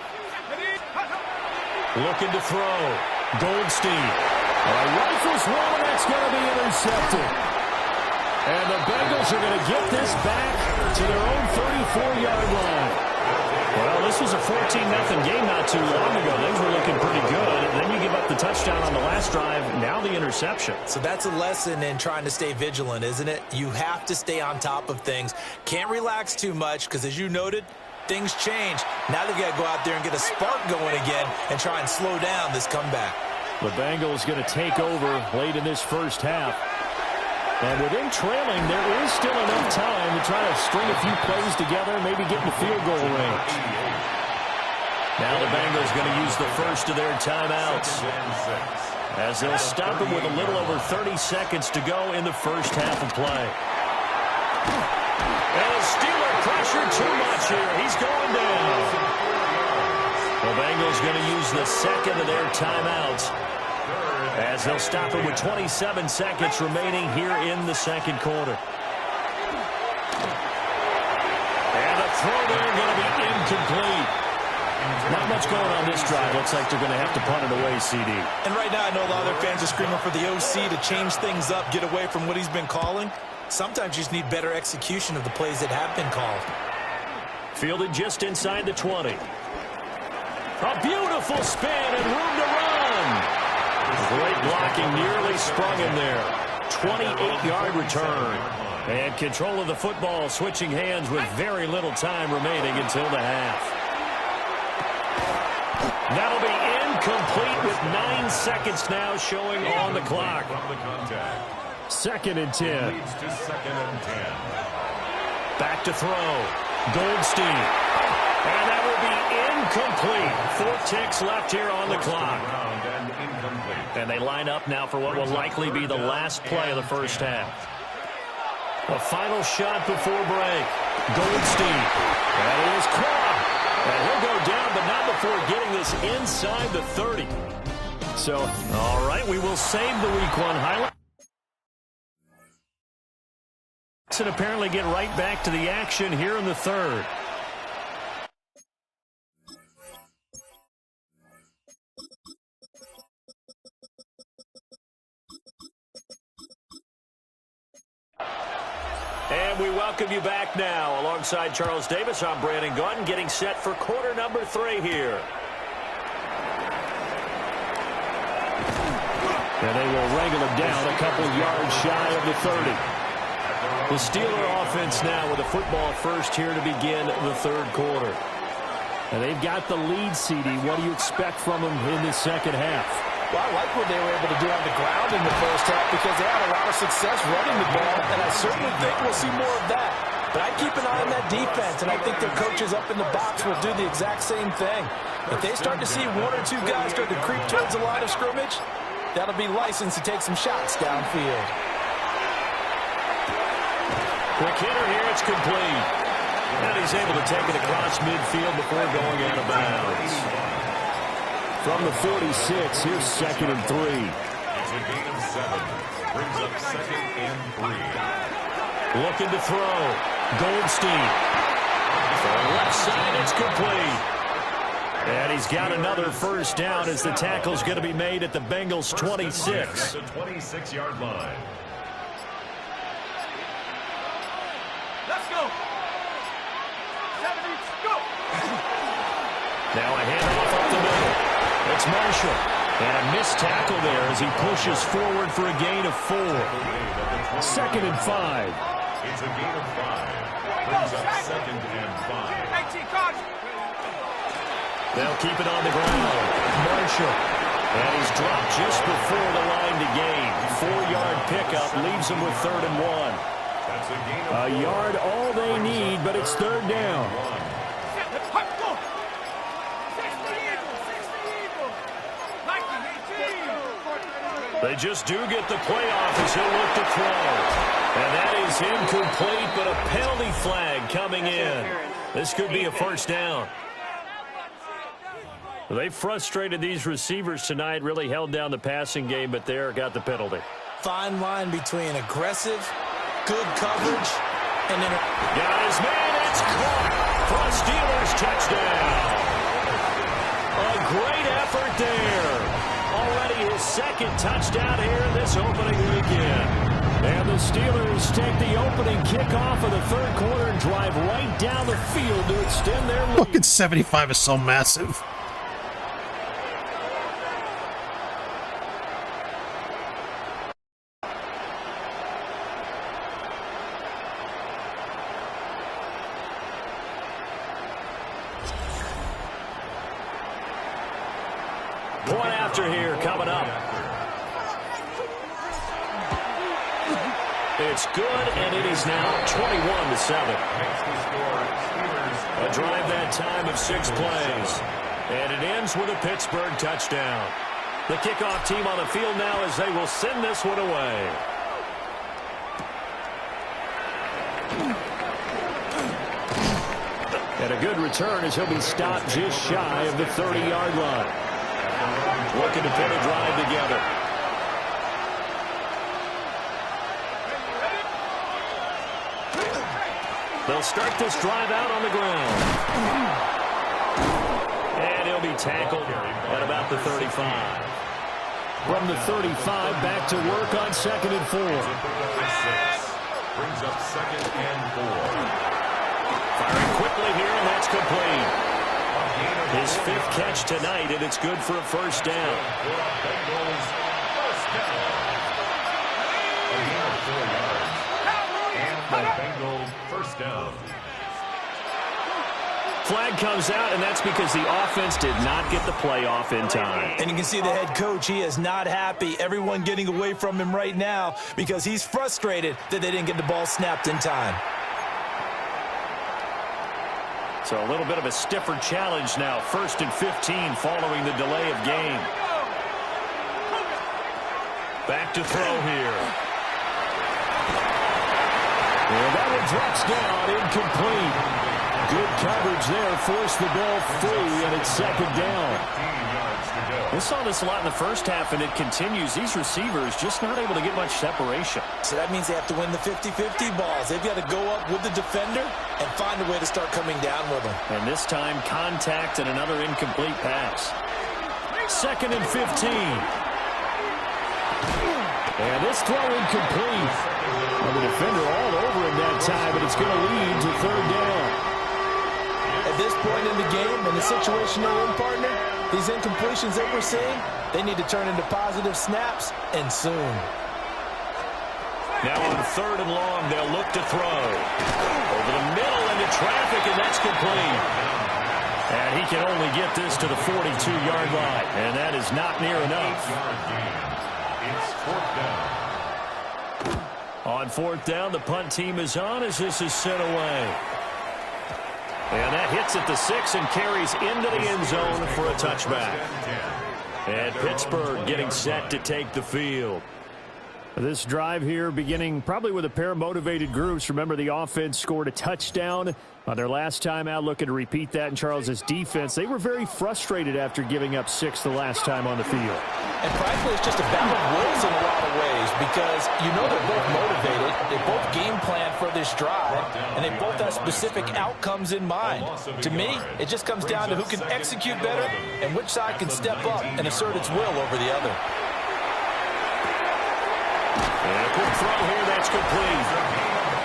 Looking to throw. Goldstein. Rifles one, and that's going to be intercepted. And the Bengals are going to get this back to their own 34-yard line. Well, this was a 14-0 game not too long ago. Things were looking pretty good. And then you give up the touchdown on the last drive. Now the interception. So that's a lesson in trying to stay vigilant, isn't it? You have to stay on top of things. Can't relax too much because, as you noted, things change. Now they've got to go out there and get a spark going again and try and slow down this comeback. The Bengals going to take over late in this first half. And with them trailing, there is still enough time to try to string a few plays together, maybe get in the field goal range. Now the Bengals going to use the first of their timeouts as they'll stop him with a little over 30 seconds to go in the first half of play. And the Steeler pressure too much here. He's going down. The Bengals going to use the second of their timeouts as they'll stop it with 27 seconds remaining here in the second quarter. And the throw there going to be incomplete. Not much going on this drive. Looks like they're going to have to punt it away, CD. And right now I know a lot of their fans are screaming for the OC to change things up, get away from what he's been calling. Sometimes you just need better execution of the plays that have been called. Fielded just inside the 20. A beautiful spin and room to run. Great blocking, nearly sprung him there. 28-yard return. And control of the football, switching hands with very little time remaining until the half. That'll be incomplete with 9 seconds now showing on the clock. 2nd and 10. Back to throw. Goldstein. And that will be incomplete. 4 ticks left here on the clock. And they line up now for what will likely be the last play of the first half. A final shot before break. Goldstein. That is caught. And he'll go down, but not before getting this inside the 30. So, all right, we will save the Week 1 highlight. And apparently get right back to the action here in the third. And we welcome you back now. Alongside Charles Davis, I'm Brandon Gaudin, getting set for quarter number 3 here. And they will wrangle it down a couple yards shy of the 30. The Steeler offense now with the football first here to begin the third quarter. And they've got the lead, CD. What do you expect from them in this second half? Well, I like what they were able to do on the ground in the first half because they had a lot of success running the ball, and I certainly think we'll see more of that. But I'd keep an eye on that defense, and I think their coaches up in the box will do the exact same thing. If they start to see 1 or 2 guys start to creep towards the line of scrimmage, that'll be licensed to take some shots downfield. Quick hitter here, it's complete. And he's able to take it across midfield before going out of bounds. From the 46, here's 2nd and 3. It's a gain of 7. Brings up 2nd and 3. Looking to throw. Goldstein. For the left side, it's complete. And he's got another first down as the tackle's going to be made at the Bengals' 26. At the 26-yard line. Let's go. 70, go. Now a handoff up the middle. It's Marshall. And a missed tackle there as he pushes forward for a gain of 4. 2nd and 5. It's a gain of 5. Brings up 2nd and 5. 18 cards. They'll keep it on the ground. Marshall. And he's dropped just before the line to gain. 4-yard pickup leaves him with 3rd and 1. That's a gain of 4. A yard all they need, but it's 3rd down. They just do get the playoff as he'll look to throw. And that is incomplete, but a penalty flag coming in. This could be a first down. They frustrated these receivers tonight, really held down the passing game, but there got the penalty. Fine line between aggressive, good coverage, and then... Got his man, it's caught for a Steelers touchdown. A great effort there. Already his second touchdown here in this opening weekend. And the Steelers take the opening kickoff of the third quarter and drive right down the field to extend their lead. Fucking 75 is so massive. Point after here coming up. It's good, and it is now 21-7. A drive that time of 6 plays. And it ends with a Pittsburgh touchdown. The kickoff team on the field now as they will send this one away. And a good return as he'll be stopped just shy of the 30-yard line. Looking to put a drive together. They'll start this drive out on the ground. And he'll be tackled at about the 35. From the 35, back to work on 2nd and 4. Brings up 2nd and 4. Firing quickly here, and that's complete. His 5th catch tonight, and it's good for a first down. Bengals first down. A gain of 4 yards. And the Bengals first down. Flag comes out, and that's because the offense did not get the play off in time. And you can see the head coach, he is not happy. Everyone getting away from him right now because he's frustrated that they didn't get the ball snapped in time. So a little bit of a stiffer challenge now. 1st and 15 following the delay of game. Back to throw here. And that one drops down, incomplete. Good coverage there, forced the ball free, and it's 2nd down. We saw this a lot in the first half, and it continues. These receivers just not able to get much separation. So that means they have to win the 50-50 balls. They've got to go up with the defender and find a way to start coming down with them. And this time, contact and another incomplete pass. 2nd and 15. And this throw incomplete. Well, the defender all over him that time, but it's going to lead to 3rd down. At this point in the game, in the situation they're in, partner, these incompletions that we're seeing, they need to turn into positive snaps, and soon. Now on 3rd and long, they'll look to throw. Over the middle into traffic, and that's complete. And he can only get this to the 42-yard line, and that is not near enough. It's 4th down. On 4th down, the punt team is on as this is sent away. And that hits at the 6 and carries into the end zone for a touchback. And Pittsburgh getting set to take the field. This drive here beginning probably with a pair of motivated groups. Remember, the offense scored a touchdown on their last time out, looking to repeat that in Charles's defense. They were very frustrated after giving up 6 the last time on the field. And frankly, it's just a battle of wills in a lot of ways because you know they're both motivated. They both game plan for this drive, and they both have specific outcomes in mind. To me, it just comes down to who can execute better and which side can step up and assert its will over the other. And a quick throw here, that's complete.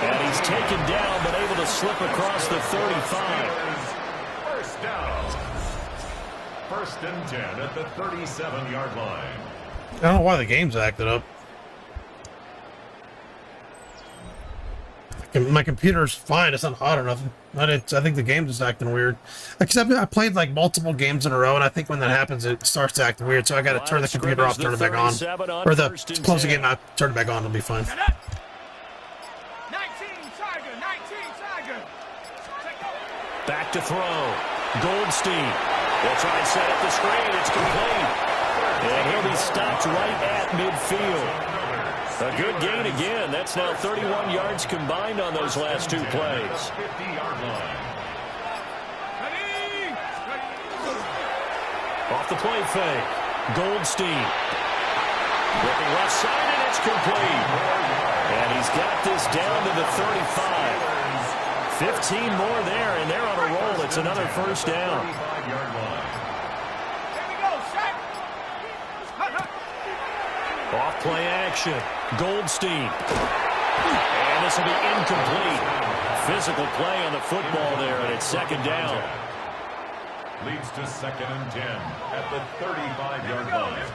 And he's taken down, but able to slip across the 35. First down. 1st and 10 at the 37-yard line. I don't know why the game's acted up. My computer's fine. It's not hot enough. I think the game's just acting weird. Except I played like multiple games in a row, and I think when that happens, it starts acting weird. So I got to turn the computer off, turn it back on, or close the game, not turn it back on. It'll be fine. 19 Tiger, 19 Tiger. Back to throw. Goldstein. They'll try and set up the screen. It's complete. And he'll be stopped right at midfield. A good gain again. That's now 31 yards combined on those last 2 plays. 50-yard line. Off the play fake. Goldstein. Looking left side, and it's complete. And he's got this down to the 35. 15 more there, and they're on a roll. It's another first down. Off play action. Goldstein. And this will be incomplete. Physical play on the football there, and it's second down. Leads to 2nd and 10 at the 35-yard line.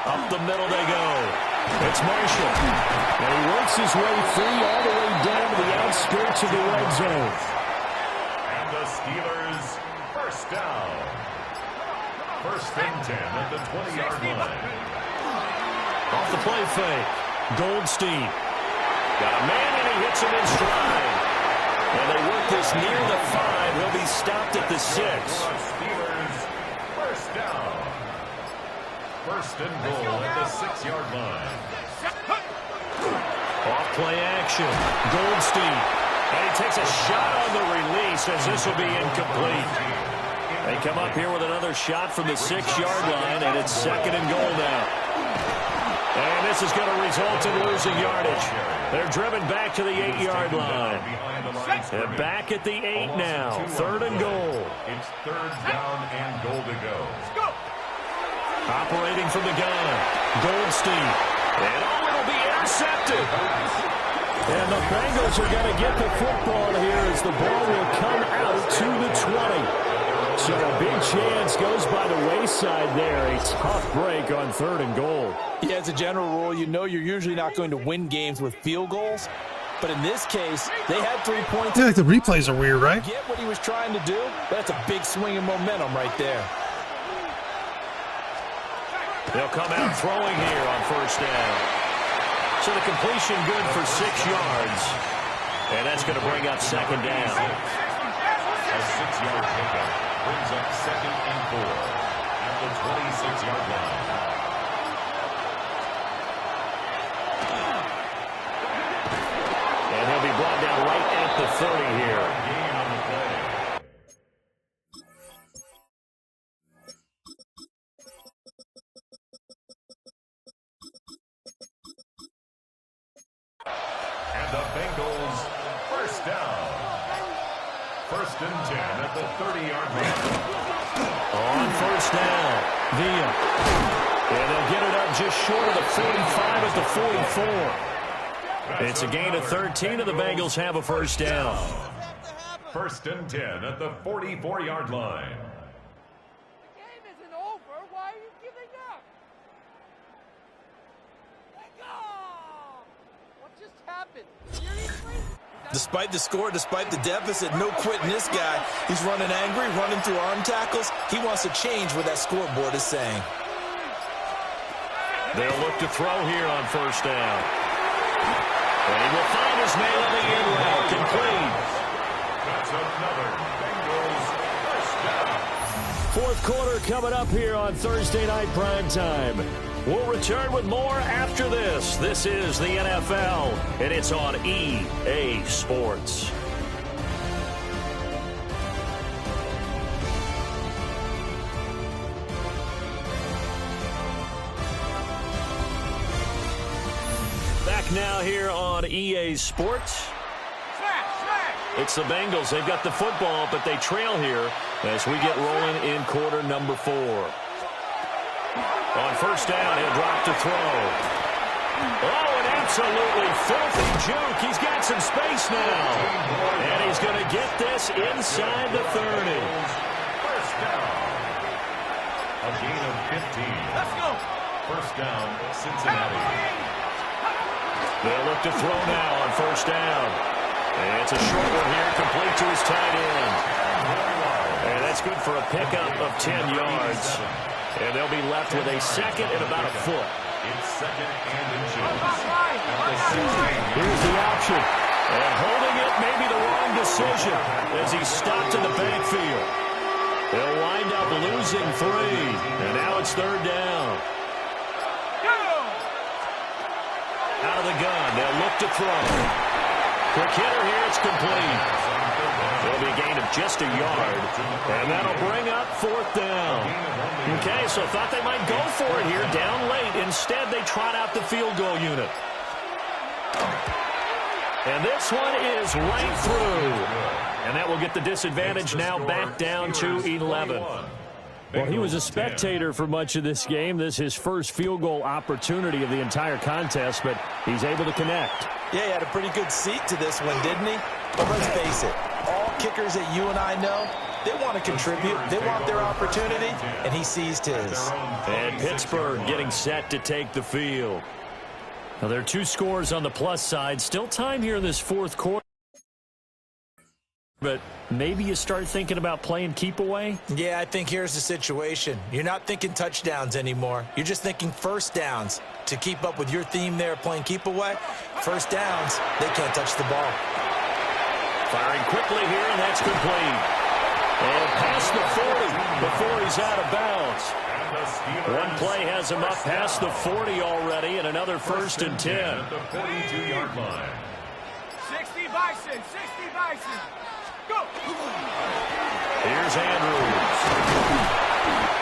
Up the middle they go. It's Marshall. And he works his way through all the way down to the outskirts of the red zone. And the Steelers, first down. 1st and 10 at the 20-yard line. Off the play fake. Goldstein. Got a man, and he hits him in stride. And they work this near the 5. He'll be stopped at the 6. Steelers, first down. 1st and goal at the 6-yard line. Off play action. Goldstein. And he takes a shot on the release as this will be incomplete. They come up here with another shot from the 6-yard line, and it's 2nd and goal now. And this is going to result in losing yardage. They're driven back to the 8-yard line. And back at the 8 now. 3rd and goal. It's 3rd down and goal to go. Operating from the gun. Goldstein. And it'll be intercepted. And the Bengals are going to get the football here as the ball will come out to the 20. So a big chance goes by the wayside there. A tough break on 3rd and goal. Yeah, as a general rule, you know you're usually not going to win games with field goals. But in this case, they had 3 points. Yeah, like the replays are weird, right? Get what he was trying to do? That's a big swing of momentum right there. They'll come out throwing here on 1st down. So the completion good for 6 yards. And that's going to bring up 2nd down. A 6-yard pickup brings up 2nd and 4 at the 26-yard line. And he'll be brought down right at the 30 here. Gain on the play. And the Bengals, first down. 1st and 10 at the 30-yard line. On 1st down, Villa. And they'll get it up just short of the 45 at the 44. It's a gain of 13, and the Bengals have a 1st down. 1st and 10 at the 44-yard line. The game isn't over. Why are you giving up? What just happened? Seriously? Despite the score, despite the deficit, no quitting this guy. He's running angry, running through arm tackles. He wants to change what that scoreboard is saying. They'll look to throw here on 1st down. And he will find his man on the end route, complete. That's another Bengals first down. 4th quarter coming up here on Thursday Night Primetime. We'll return with more after this. This is the NFL, and it's on EA Sports. Back now here on EA Sports. It's the Bengals. They've got the football, but they trail here as we get rolling in quarter number 4. On 1st down, he'll drop to throw. Oh, an absolutely filthy juke. He's got some space now. And he's going to get this inside the 30. First down. A gain of 15. Let's go. First down, Cincinnati. They'll look to throw now on 1st down. And it's a short one here, complete to his tight end. And that's good for a pickup of 10 yards. And they'll be left with a 2nd and about a foot. It's 2nd and inches. At the 16. Here's the option. And holding it may be the wrong decision as he's stopped in the backfield. They'll wind up losing 3. And now it's 3rd down. Out of the gun. They'll look to throw. Quick hitter here. It's complete. It'll be a gain of just a yard, and that'll bring up 4th down. Okay, so thought they might go for it here, down late. Instead, they trot out the field goal unit. And this one is right through. And that will get the disadvantage now back down to 11. Well, he was a spectator for much of this game. This is his first field goal opportunity of the entire contest, but he's able to connect. Yeah, he had a pretty good seat to this one, didn't he? But let's face it, all kickers that you and I know, they want to contribute. They want their opportunity, and he seized his. And Pittsburgh getting set to take the field. Now, there are 2 scores on the plus side. Still time here in this 4th quarter. But maybe you start thinking about playing keep away? Yeah, I think here's the situation. You're not thinking touchdowns anymore. You're just thinking first downs. To keep up with your theme there, playing keep away, first downs, they can't touch the ball. Firing quickly here, and that's complete. And past the 40 before he's out of bounds. One play has him up past the 40 already, and another 1st and 10. At the 42-yard line. 60 Bison, 60 Bison. Go! Here's Andrews.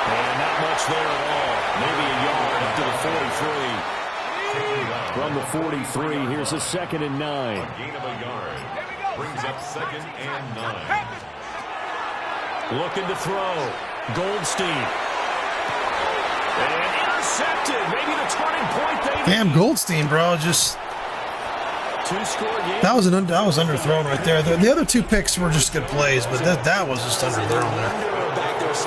And not much there at all. Maybe a yard up to the 43. From the 43, here's a 2nd and 9. A gain of a yard. Brings up 2nd and 9. Looking to throw. Goldstein. And intercepted. Maybe the turning point they need. Damn, Goldstein, bro, just... 2-score game. That was underthrown right there. The other 2 picks were just good plays, but that was just underthrown there.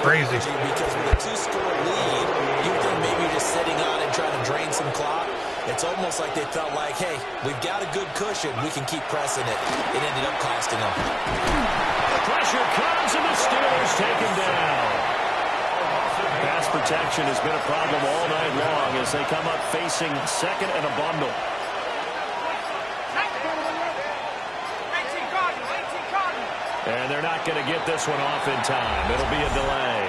Crazy. Because with a 2-score lead, you think maybe you're just sitting on it trying to drain some clock. It's almost like they felt like, hey, we've got a good cushion. We can keep pressing it. It ended up costing them. Pressure comes, and the Steelers take him down. Pass protection has been a problem all night long as they come up facing 2nd and a bundle. And they're not going to get this one off in time. It'll be a delay.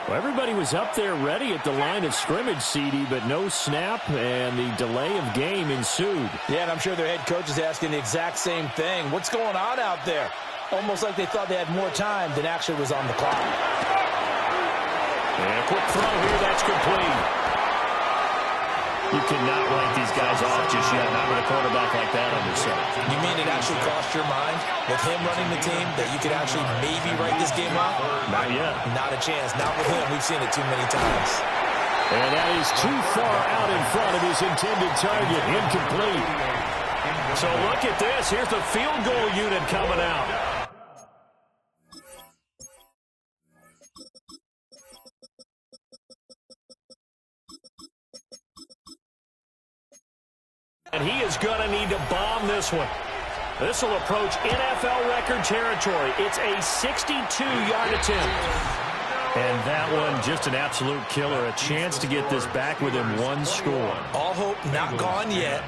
Well, everybody was up there ready at the line of scrimmage, CD, but no snap, and the delay of game ensued. Yeah, and I'm sure their head coach is asking the exact same thing. What's going on out there? Almost like they thought they had more time than actually was on the clock. And a quick throw here, that's complete. You cannot write these guys off just yet, not with a quarterback like that on your side. You mean it actually crossed your mind with him running the team that you could actually maybe write this game off? Not yet. Not a chance. Not with him. We've seen it too many times. And that is too far out in front of his intended target. Incomplete. So look at this. Here's the field goal unit coming out. And he is going to need to bomb this one. This will approach NFL record territory. It's a 62-yard attempt. And that one, just an absolute killer. A chance to get this back within 1 score. All hope not gone yet.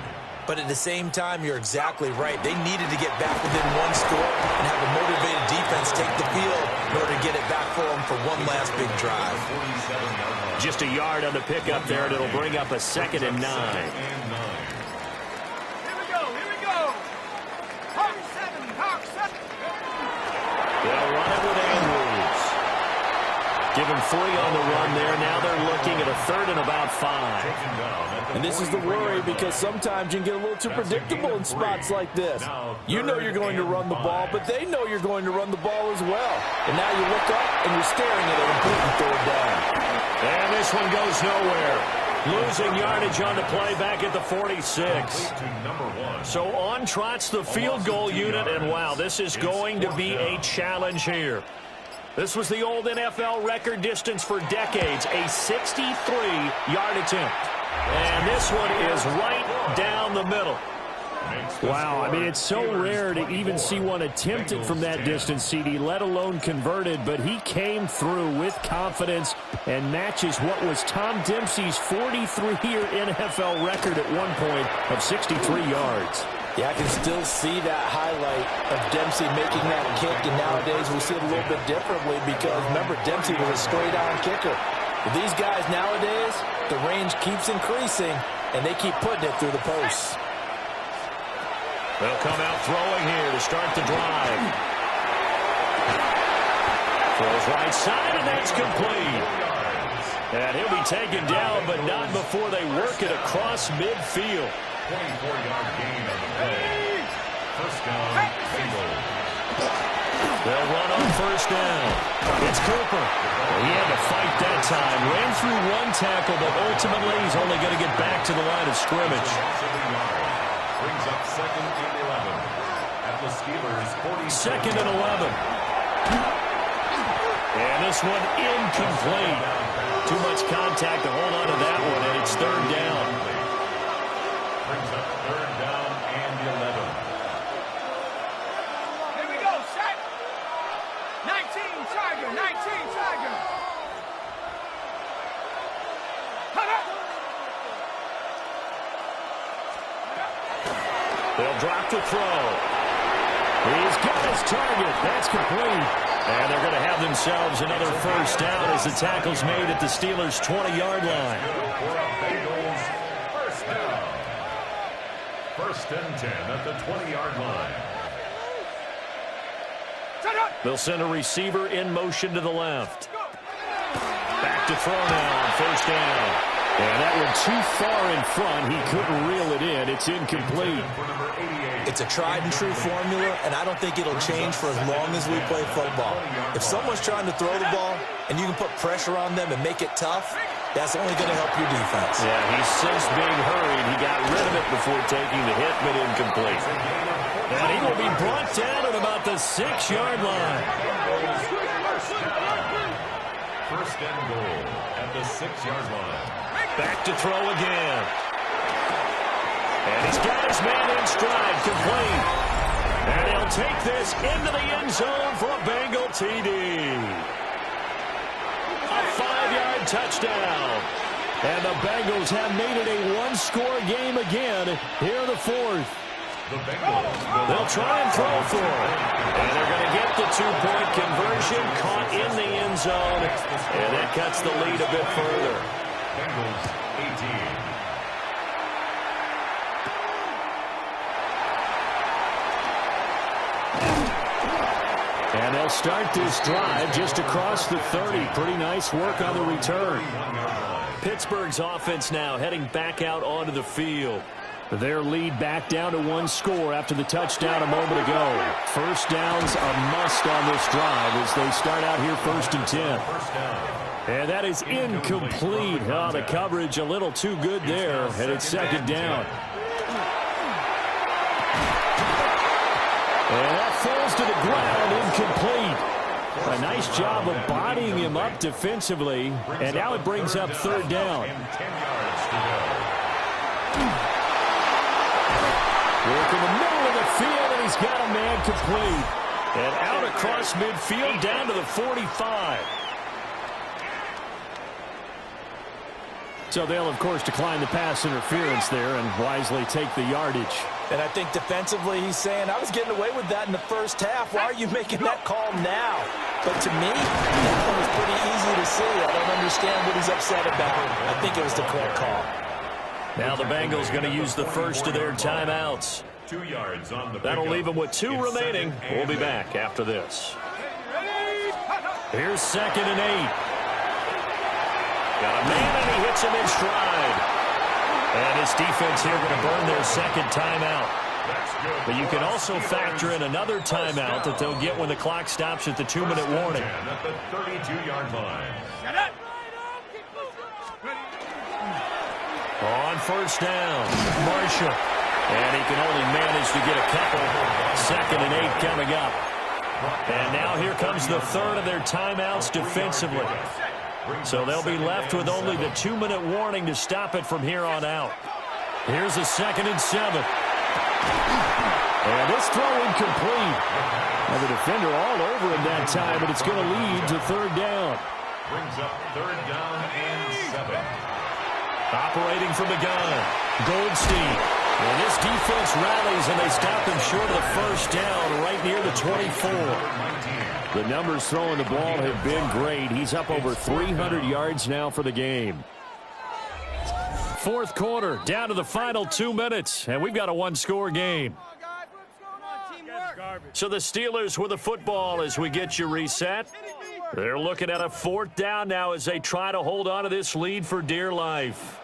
But at the same time, you're exactly right. They needed to get back within 1 score and have a motivated defense take the field in order to get it back for them for one last big drive. Just a yard on the pickup there, and it'll bring up a 2nd and 9. They'll run it with Andrews. Give him 3 on the run there. Now they're looking at a 3rd and about 5. And this is the worry because sometimes you can get a little too predictable in spots like this. You know you're going to run the ball, but they know you're going to run the ball as well. And now you look up and you're staring at an important 3rd down. And this one goes nowhere. Losing yardage on the play back at the 46. So on trots the field goal unit, and wow, this is going to be a challenge here. This was the old NFL record distance for decades, a 63-yard attempt. And this one is right down the middle. Wow, I mean, it's so rare to even see one attempted from that distance, CD, let alone converted, but he came through with confidence and matches what was Tom Dempsey's 43-year NFL record at one point of 63 yards. Yeah, I can still see that highlight of Dempsey making that kick, and nowadays we see it a little bit differently because, remember, Dempsey was a straight-on kicker. But these guys nowadays, the range keeps increasing, and they keep putting it through the posts. They'll come out throwing here to start the drive. Throws right side, and that's complete. And he'll be taken down, but not before they work it across midfield. 24-yard gain on the play. First down, Bengals. They'll run on first down. It's Cooper. He had to fight that time. Ran through one tackle, but ultimately he's only going to get back to the line of scrimmage. Brings up second and 11 at the Steelers' 40. Second and 11. And this one incomplete. Too much contact to hold on to that one, and it's third down. Brings up third down and 11. Here we go, set. 19 Tiger, 19 Tiger. They'll drop the throw. He's got his target. That's complete. And they're going to have themselves another first down as the tackle's made at the Steelers' 20-yard line. Bengals, first down. First and 10 at the 20-yard line. They'll send a receiver in motion to the left. Back to throw now on first down. And that one too far in front. He couldn't reel it in. It's incomplete. It's a tried-and-true formula, and I don't think it'll change for as long as we play football. If someone's trying to throw the ball and you can put pressure on them and make it tough, that's only going to help your defense. Yeah, he's since being hurried. He got rid of it before taking the hit, but incomplete. And he will be brought down at about the 6-yard line. First and goal at the 6-yard line. Back to throw again. And he's got his man in stride, complete. And he'll take this into the end zone for a Bengal TD. A 5-yard touchdown. And the Bengals have made it a one-score game again here in the fourth. The Bengals. They'll try and throw for it. And they're going to get the two-point conversion, caught in the end zone. And that cuts the lead a bit further. Bengals 18. And they'll start this drive just across the 30. Pretty nice work on the return. Pittsburgh's offense now heading back out onto the field. Their lead back down to one score after the touchdown a moment ago. First down's a must on this drive as they start out here first and 10. And that is incomplete. Oh, the coverage a little too good there, and it's second down. And that falls to the ground, incomplete. A nice job of bodying him up defensively, and now it brings up third down. Work in the middle of the field, and he's got a man complete. And out across midfield, down to the 45. So they'll, of course, decline the pass interference there and wisely take the yardage. And I think defensively he's saying, I was getting away with that in the first half. Why are you making that call now? But to me, that one was pretty easy to see. I don't understand what he's upset about. I think it was the correct call. Now the Bengals going to use the first of their timeouts. 2 yards on the That'll leave them with 2 remaining. We'll be back after this. Here's second and 8. Got a man, and he hits him in stride. And his defense here going to burn their second timeout. But you can also factor in another timeout that they'll get when the clock stops at the 2-minute warning. At the 32-yard line. On first down, Marshall. And he can only manage to get a couple. Second and 8 coming up. And now here comes the third of their timeouts defensively. So they'll be left with only the 2-minute warning to stop it from here on out. Here's a second and 7. And this throw incomplete. And the defender all over him that time, but it's going to lead to third down. Brings up third down and 7. Operating from the gun, Goldstein. And this defense rallies, and they stop him short of the first down right near the 24. The numbers throwing the ball have been great. He's up over 300 yards now for the game. Fourth quarter, down to the final 2 minutes, and we've got a one-score game. So the Steelers with the football as we get you reset. They're looking at a 4th down now as they try to hold on to this lead for dear life.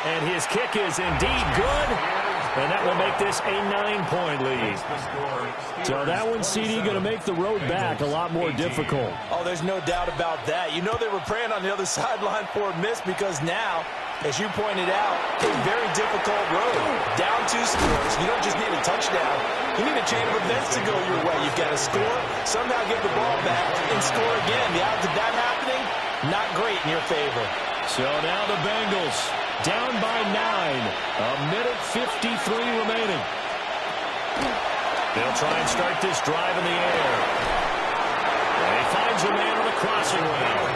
And his kick is indeed good. And that will make this a 9-point lead. So that one, CD, going to make the road back a lot more difficult. Oh, there's no doubt about that. You know they were praying on the other sideline for a miss because now, as you pointed out, a very difficult road. Down 2 scores. You don't just need a touchdown. You need a chain of events to go your way. You've got to score, somehow get the ball back, and score again. The odds of that happening, not great in your favor. So now the Bengals down by 9. A minute 53 remaining. They'll try and start this drive in the air. And he finds a man on the crossing lane.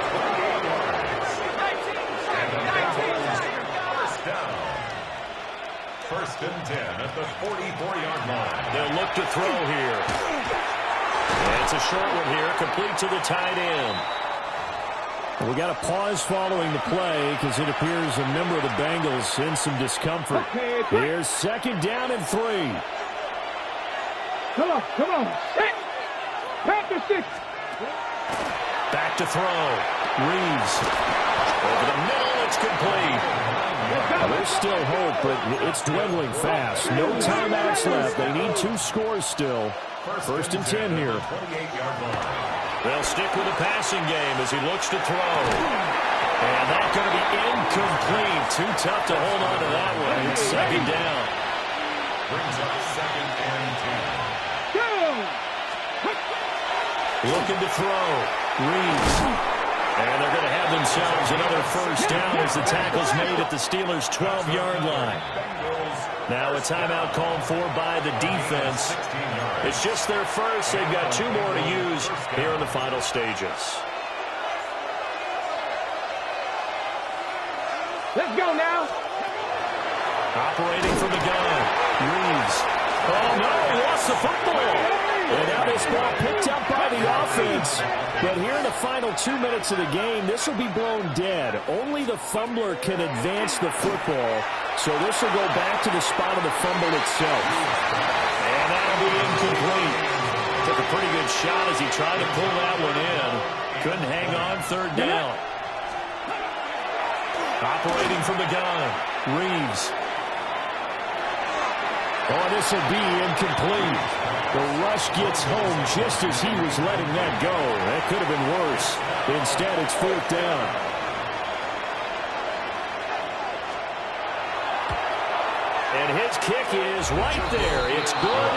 First and 10 at the 44-yard line. They'll look to throw here. And it's a short one here, complete to the tight end. We got a pause following the play because it appears a member of the Bengals in some discomfort. Here's 2nd down and 3. Come on. Sit. Practice 6. Back to throw. Reeves. Over the middle, it's complete. Well, there's still hope, but it's dwindling fast. No timeouts left. They need 2 scores still. First and 10 here. They'll stick with the passing game as he looks to throw. And that's going to be incomplete. Too tough to hold on to that one. It's 2nd down. Brings up 2nd and 10. Looking to throw. Reeves. And they're going to have themselves another 1st down as the tackle's made at the Steelers' 12-yard line. Now a timeout called for by the defense. It's just their first. They've got 2 more to use here in the final stages. Let's go now. Operating from the gun. Reeves. Oh, no, he lost the football. And now this ball picked up by the offense. But here in the final 2 minutes of the game, this will be blown dead. Only the fumbler can advance the football. So this will go back to the spot of the fumble itself. And that'll be incomplete. Took a pretty good shot as he tried to pull that one in. Couldn't hang on 3rd down. Operating from the gun. Reeves. Oh, this will be incomplete. The rush gets home just as he was letting that go. That could have been worse. Instead, it's 4th down. And his kick is right there. It's good.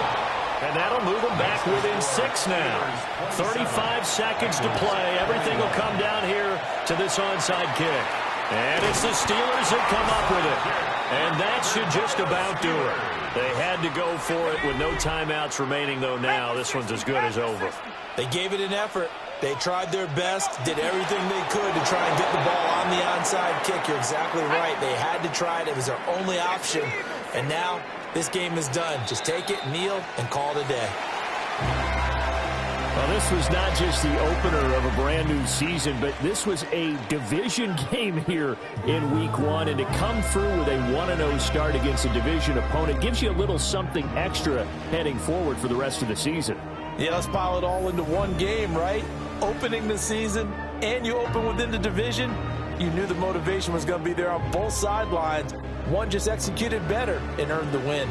And that'll move him back within 6 now. 35 seconds to play. Everything will come down here to this onside kick. And it's the Steelers that come up with it. And that should just about do it. They had to go for it with no timeouts remaining, though now. This one's as good as over. They gave it an effort. They tried their best, did everything they could to try and get the ball on the onside kick. You're exactly right. They had to try it. It was their only option. And now this game is done. Just take it, kneel, and call it a day. Well, this was not just the opener of a brand new season, but this was a division game here in Week 1. And to come through with a 1-0 start against a division opponent gives you a little something extra heading forward for the rest of the season. Yeah, let's pile it all into one game, right? Opening the season, and you open within the division. You knew the motivation was going to be there on both sidelines. One just executed better and earned the win.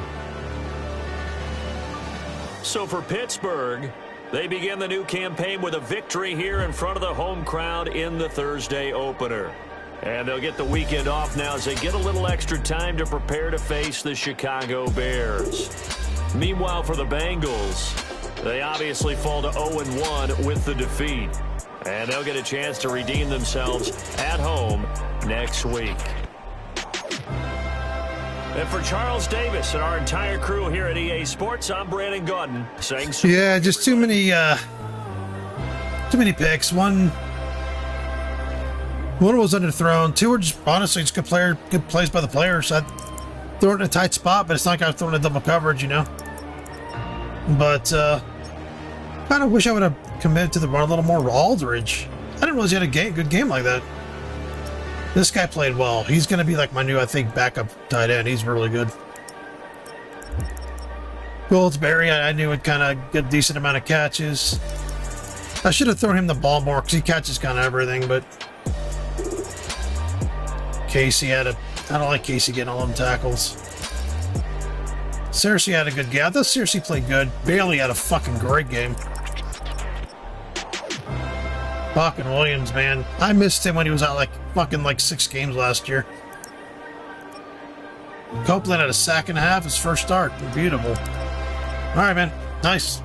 So for Pittsburgh, they begin the new campaign with a victory here in front of the home crowd in the Thursday opener. And they'll get the weekend off now as they get a little extra time to prepare to face the Chicago Bears. Meanwhile, for the Bengals, they obviously fall to 0-1 with the defeat. And they'll get a chance to redeem themselves at home next week. And for Charles Davis and our entire crew here at EA Sports, I'm Brandon Gaudin saying so. Yeah, just too many picks. One was underthrown. 2 were just honestly just good plays by the players. I threw it in a tight spot, but it's not like I was throwing a double coverage, you know. But kind of wish I would have committed to the run a little more Aldridge. I didn't realize he had a good game like that. This guy played well. He's going to be like my new, I think, backup tight end. He's really good. Goldsberry, I knew would kind of get a decent amount of catches. I should have thrown him the ball more because he catches kind of everything, but Casey I don't like Casey getting all them tackles. Cersei had a good game. I thought Cersei played good. Bailey had a fucking great game. Fucking Williams, man. I missed him when he was out like 6 games last year. Copeland had a sack and a half his first start. Beautiful. All right, man. Nice.